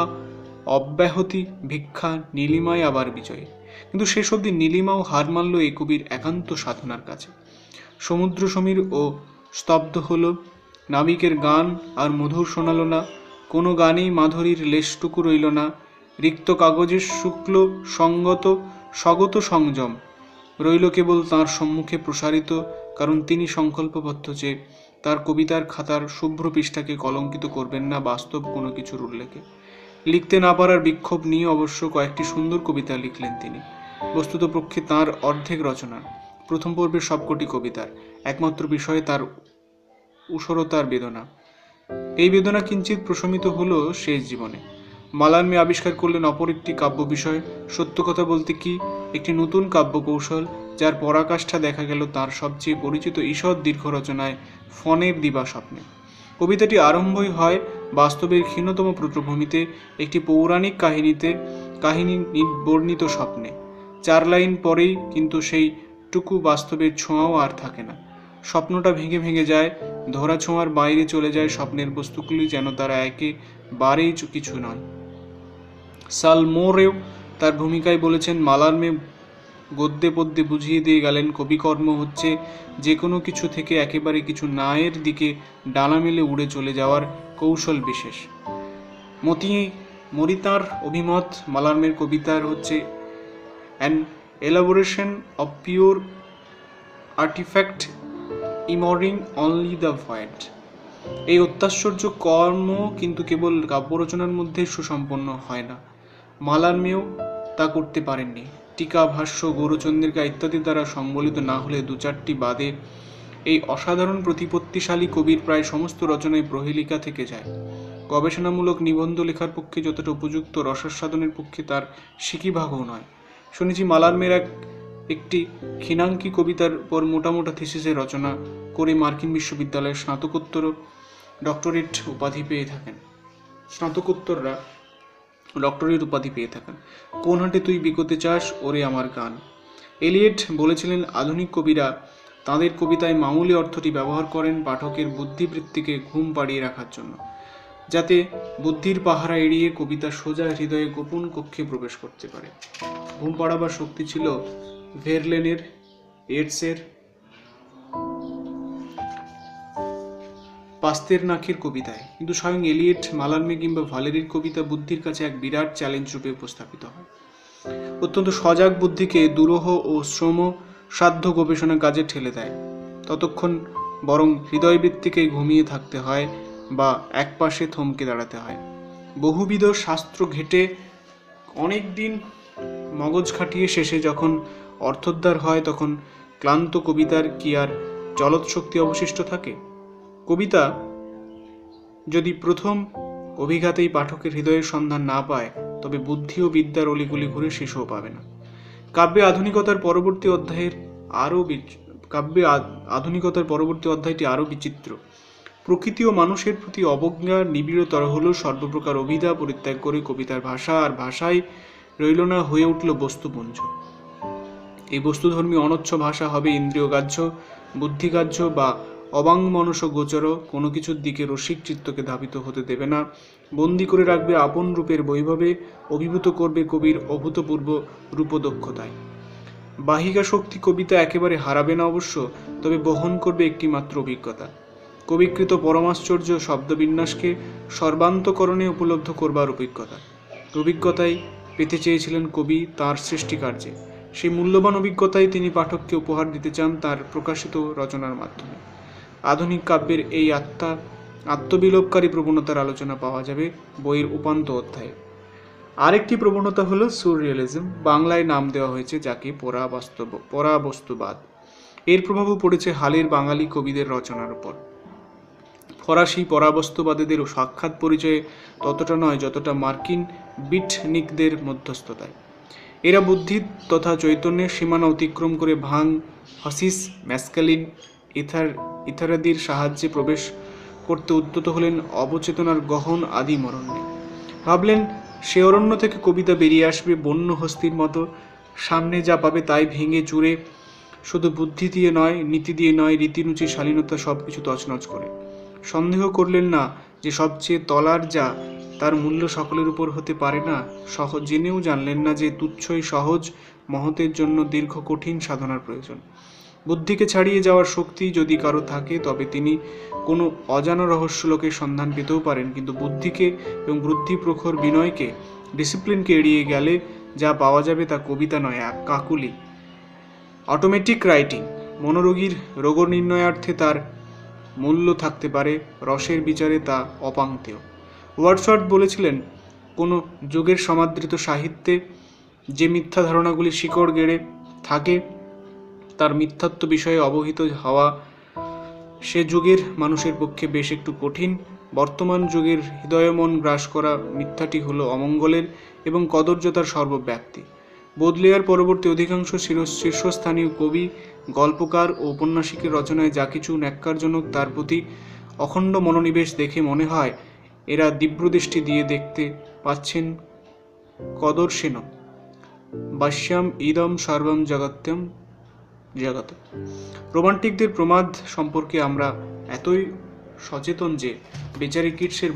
অব্যাহতি ভিক্ষা, নীলিমায় আবার বিজয়ী। কিন্তু শেষ অবধি নীলিমাও হার মানল এই কবির একান্ত সাধনার কাছে। সমুদ্র সমীর ও স্তব্ধ হলো, নাবিকের গান আর মধুর শোনালো না, কোনো গানেই মাধুরীর লেশটুকু রইল না। রিক্ত কাগজের শুক্ল সঙ্গত স্বগত সংযম রইল কেবল তাঁর সম্মুখে প্রসারিত, কারণ তিনি সংকল্পবদ্ধ যে তার কবিতার খাতার শুভ্র পৃষ্ঠাকে কলঙ্কিত করবেন না বাস্তব কোনো কিছুর উল্লেখে। লিখতে না পারার বিক্ষোভ নিয়ে অবশ্য কয়েকটি সুন্দর কবিতা লিখলেন তিনি। বস্তুতপক্ষে তাঁর অর্ধেক রচনার প্রথম পর্বের সবকটি কবিতার একমাত্র বিষয়ে তার ঊষরতার বেদনা। এই বেদনা কিঞ্চিত প্রশমিত হলো শেষ জীবনে। মালার্মে আবিষ্কার করলেন অপর একটি কাব্য বিষয়, সত্য কথা বলতে কি, একটি নতুন কাব্য কৌশল, যার পরাকাষ্ঠা দেখা গেল তার সবচেয়ে পরিচিত ঈষৎ দীর্ঘ রচনায় ফণের দিবা স্বপ্নে। কবিতাটি আরম্ভই হয় বাস্তবের ক্ষীণতম প্রত্নভূমিতে, একটি পৌরাণিক কাহিনী বর্ণিত স্বপ্নে। 4 লাইন পরেই কিন্তু সেইটুকু বাস্তবের ছোঁয়াও আর থাকে না। স্বপ্নটা ভেঙে ভেঙে যায়, ধরা ছোঁয়ার বাইরে চলে যায় স্বপ্নের বস্তুগুলি, যেন তারা একেবারেই কিছু নয়। সালমোরেও তার ভূমিকায় বলেছেন, মালার্মে গদ্যে পদ্যে বুঝিয়ে দিয়ে গেলেন কবিকর্ম হচ্ছে যে কোনো কিছু থেকে একেবারে কিছু নায়ের দিকে ডানা মেলে উড়ে চলে যাওয়ার কৌশল বিশেষ। মরিতার অভিমত, মালার্মের কবিতার হচ্ছে an elaboration of pure artifact emerging only the void. এই অত্যাশ্চর্য কর্ম কিন্তু কেবল কাব্য রচনার মধ্যে সুসম্পন্ন হয় না। মালার্মেও তা করতে পারেননি। টিকা, ভাষ্য, গৌরচন্দ্রিকা ইত্যাদি দ্বারা সংবলিত না হলে 2-4টি বাদে এই অসাধারণ প্রতিপত্তিশালী কবির প্রায় সমস্ত রচনায় প্রহেলিকা থেকে যায়। গবেষণামূলক নিবন্ধ লেখার পক্ষে যতটা উপযুক্ত, রসাস্বাদনের পক্ষে তার সিকিভাগও নয়। শুনেছি মালার্মের একটি ক্ষীণাঙ্কি কবিতার উপর মোটা মোটা থিসিসের রচনা করে মার্কিন বিশ্ববিদ্যালয়ের স্নাতকোত্তর ডক্টরেট উপাধি পেয়ে থাকেন। স্নাতকোত্তররা ডক্টরেট উপাধি পেয়ে থাকেন। কোন হাটে তুই বিকোতে চাস ওরে আমার গান। এলিয়েট বলেছিলেন, আধুনিক কবিরা তাঁদের কবিতায় মামুলি অর্থটি ব্যবহার করেন পাঠকের বুদ্ধিবৃত্তিকে ঘুম পাড়িয়ে রাখার জন্য, যাতে বুদ্ধির পাহারা এড়িয়ে কবিতা সোজা হৃদয়ে গোপন কক্ষে প্রবেশ করতে পারে। ঘুম পাড়াবার শক্তি ছিল ভেরলেনের, এডসের, পাস্তেরনাকের কবিতায়, কিন্তু স্বয়ং এলিয়েট, মালার্মে কিংবা ভালেরির কবিতা বুদ্ধির কাছে এক বিরাট চ্যালেঞ্জ রূপে উপস্থাপিত হয়। অত্যন্ত সজাগ বুদ্ধিকে দুরূহ ও শ্রম সাধ্য গবেষণা কাজে ঠেলে দেয়। ততক্ষণ বরং হৃদয়বৃত্তিকে ঘুমিয়ে থাকতে হয় বা একপাশে থমকে দাঁড়াতে হয়। বহুবিধ শাস্ত্র ঘেটে অনেক দিন মগজ খাটিয়ে শেষে যখন অর্থোদ্ধার হয়, তখন ক্লান্ত কবিতার কি আর চলৎ শক্তি অবশিষ্ট থাকে? কবিতা যদি প্রথম অভিঘাতেই পাঠকের হৃদয়ের সন্ধান না পায়, তবে বুদ্ধি ও বিদ্যার অলিগুলি ঘুরে শেষও পাবে না। কাব্যে আধুনিকতার পরবর্তী অধ্যায়টি আরও বিচিত্র। প্রকৃতি ও মানুষের প্রতি অবজ্ঞা নিবিড়তর হল। সর্বপ্রকার অভিধা পরিত্যাগ করে কবিতার ভাষা আর ভাষায় রইল না, হয়ে উঠল বস্তুপুঞ্জ। এই বস্তুধর্মী অনচ্ছ ভাষা হবে ইন্দ্রিয়গ্রাহ্য, বুদ্ধিগ্রাহ্য বা অবাঙ্মনস গোচর। কোনো কিছুর দিকে রসিক চিত্তকে ধাবিত হতে দেবে না, বন্দী করে রাখবে আপন রূপের বৈভবে, অভিভূত করবে কবির অভূতপূর্ব রূপদক্ষতায়। বাহিকা শক্তি কবিতা একেবারে হারাবে না অবশ্য, তবে বহন করবে একটি মাত্র অভিজ্ঞতা, কবিকৃত পরমাশ্চর্য শব্দবিন্যাসকে সর্বান্তকরণে উপলব্ধ করবার অভিজ্ঞতা। অভিজ্ঞতাই পেতে চেয়েছিলেন কবি তাঁর সৃষ্টিকার্যে। সেই মূল্যবান অভিজ্ঞতাই তিনি পাঠককে উপহার দিতে চান তার প্রকাশিত রচনার মাধ্যমে। আধুনিক কাব্যের এই আত্মবিলোপকারী প্রবণতার আলোচনা পাওয়া যাবে বইয়ের উপান্ত অধ্যায়ে। আরেকটি প্রবণতা হলো সুররিয়ালিজম, বাংলায় নাম দেওয়া হয়েছে যাকে পরাবস্তুবাদ। এর প্রভাবও পড়েছে হালের বাঙালি কবিদের রচনার উপর। ফরাসি পরাবস্তুবাদীদের সাক্ষাৎ পরিচয়ে ততটা নয় যতটা মার্কিন বিটনিকদের মধ্যস্থতায়। এরা বুদ্ধি তথা চৈতন্যের সীমানা অতিক্রম করে ভাং, হাসিস, ম্যাসকালিন ইত্যাদির সাহায্যে প্রবেশ করতে উদ্যত হলেন অবচেতনার গহন আদি মরণ্যে। ভাবলেন সে অরণ্য থেকে কবিতা বেরিয়ে আসবে বন্য হস্তির মতো, সামনে যা পাবে তাই ভেঙে চুরে, শুধু বুদ্ধি দিয়ে নয়, নীতি দিয়ে নয়, রীতিরুচি, শালীনতা সব কিছু তছনছ করে। সন্দেহ করলেন না যে সবচেয়ে তলার যা তার মূল্য সকলের উপর হতে পারে না। জেনেও জানলেন না যে তুচ্ছই সহজ মহতের জন্য দীর্ঘ কঠিন সাধনার প্রয়োজন। বুদ্ধিকে ছাড়িয়ে যাওয়ার শক্তি যদি কারো থাকে তবে তিনি কোনো অজানা রহস্যলোকের সন্ধান পেতেও পারেন, কিন্তু বুদ্ধিকে এবং বুদ্ধি প্রখর বিনয়কে, ডিসিপ্লিনকে এড়িয়ে গেলে যা পাওয়া যাবে তা কবিতা নয়, এক কাকুলি। Automatic writing. মনোরোগীর রোগ নির্ণয়ার্থে তার মূল্য থাকতে পারে, রসের বিচারে তা অপাঙ্ক্তেয়। ওয়ার্ডসওয়ার্থ বলেছিলেন, কোনো যুগের সমাদৃত সাহিত্যে যে মিথ্যা ধারণাগুলি শিকড় গেড়ে থাকে তার মিথ্যাত্ব বিষয়ে অবহিত হওয়া সে যুগের মানুষের পক্ষে বেশ একটু কঠিন। বর্তমান যুগের হৃদয়মন গ্রাস করা মিথ্যাটি হলো অমঙ্গলের এবং কদর্যতার সর্বব্যাপ্তি। বোদলেয়ার পরবর্তী অধিকাংশ শীর্ষস্থানীয় কবি, গল্পকার ও ঔপন্যাসিকের রচনায় যা কিছু ন্যাক্কারজনক তার প্রতি অখণ্ড মনোনিবেশ দেখে মনে হয় এরা দিব্যদৃষ্টি দিয়ে দেখতে পাচ্ছেন কদর্শেন বাস্যাম ইদম সর্বম জগত্যম জগত। রোমান্টিকদের প্রমাদ সম্পর্কে আমরা এতই সচেতন যে বেচারি কিটসের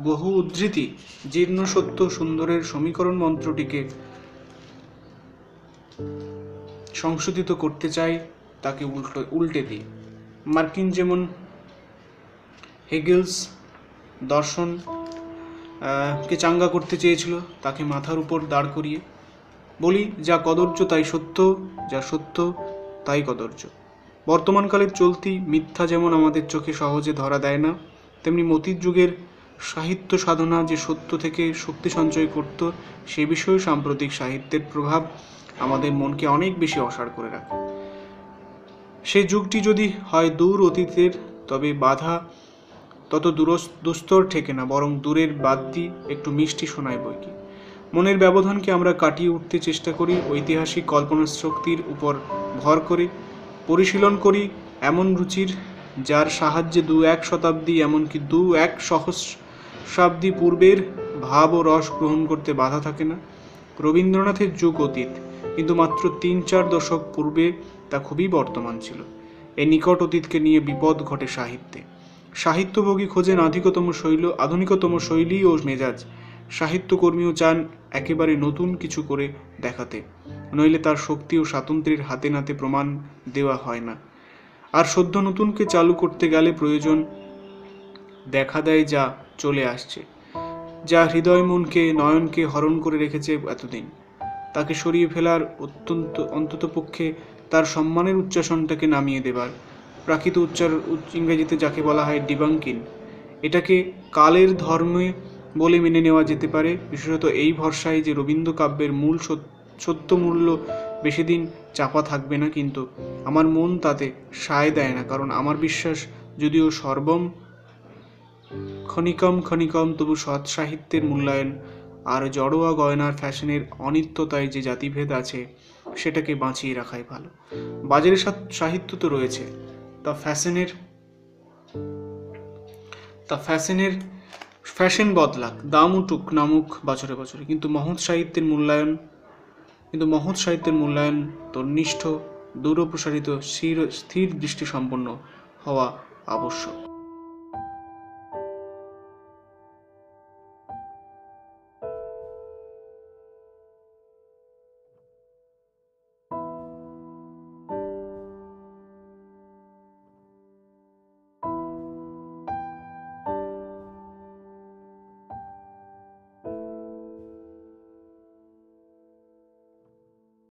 বহু উদ্ধৃতি জীর্ণ সত্য সুন্দরের সমীকরণ মন্ত্রটিকে সংশোধিত করতে চাই তাকে উল্টে দিয়ে। মার্কিন যেমন হেগেলস দর্শন কে চাঙ্গা করতে চেয়েছিল তাকে মাথার উপর দাঁড় করিয়ে। বলি যা কদর্য তাই সত্য, যা সত্য তাই কদর্য। বর্তমানকালের চলতি মিথ্যা যেমন আমাদের চোখে সহজে ধরা দেয় না, তেমনি মতির যুগের সাহিত্য সাধনা যে সত্য থেকে শক্তি সঞ্চয় করত সে বিষয়ে সাম্প্রতিক সাহিত্যের প্রভাব আমাদের মনকে অনেক বেশি অসাড় করে রাখে। সেই যুগটি যদি হয় দূর অতীতের, তবে বাধা তত দুস্তর ঠেকে না, বরং দূরের বাদ্যি একটু মিষ্টি শোনায় বইকি। মনের ব্যবধানকে আমরা কাটিয়ে উঠতে চেষ্টা করি, ঐতিহাসিক কল্পনা শক্তির উপর ভর করে পরিশীলন করি এমন রুচির যার সাহায্যে ২-১ শতাব্দী এমনকি ২-১ সহস্রাব্দী পূর্বের ভাব ও রস গ্রহণ করতে বাধা থাকে না। রবীন্দ্রনাথের যুগ অতীত, কিন্তু মাত্র ৩-৪ দশক পূর্বে তা খুবই বর্তমান ছিল। এই নিকট অতীতকে নিয়ে বিপদ ঘটে সাহিত্যে। সাহিত্যভোগী খোঁজেন আধুনিকতম শৈলী ও মেজাজ। সাহিত্যকর্মীও চান একেবারে নতুন কিছু করে দেখাতে, নইলে তার শক্তি ও স্বাতন্ত্র্যের হাতে নাতে প্রমাণ দেওয়া হয় না। আর সদ্য নতুনকে চালু করতে গেলে প্রয়োজন দেখা দেয় যা চলে আসছে, যা হৃদয় মনকে নয়নকে হরণ করে রেখেছে এতদিন। তাকে সরিয়ে ফেলার অন্ততপক্ষে তার সম্মানের উচ্চাসনটাকে নামিয়ে দেবার প্রাকৃত ইংরেজিতে যাকে বলা হয় ডিবাঙ্কিং, এটাকে কালের ধর্মে বলে মেনে নেওয়া যেতে পারে, বিশেষত এই ভরসায় যে রবীন্দ্র কাব্যের মূল সত্য মূল্য বেশি দিন চাপা থাকবে না। কিন্তু আমার মন তাতে সায় দেয় না, কারণ আমার বিশ্বাস যদিও সর্বম ক্ষণিকম তবু সৎ সাহিত্যের মূল্যায়ন আর জড়োয়া গয়নার ফ্যাশনের অনিত্যতায় যে জাতিভেদ আছে সেটাকে বাঁচিয়ে রাখাই ভালো। বাজারে সাহিত্য তো রয়েছে, তা ফ্যাশন বদলাক, দাম উঠুক নামুক বছরে বছরে, কিন্তু মহৎ সাহিত্যের মূল্যায়ন তন্নিষ্ঠ, দূরপ্রসারিত, স্থির দৃষ্টি সম্পন্ন হওয়া আবশ্যক।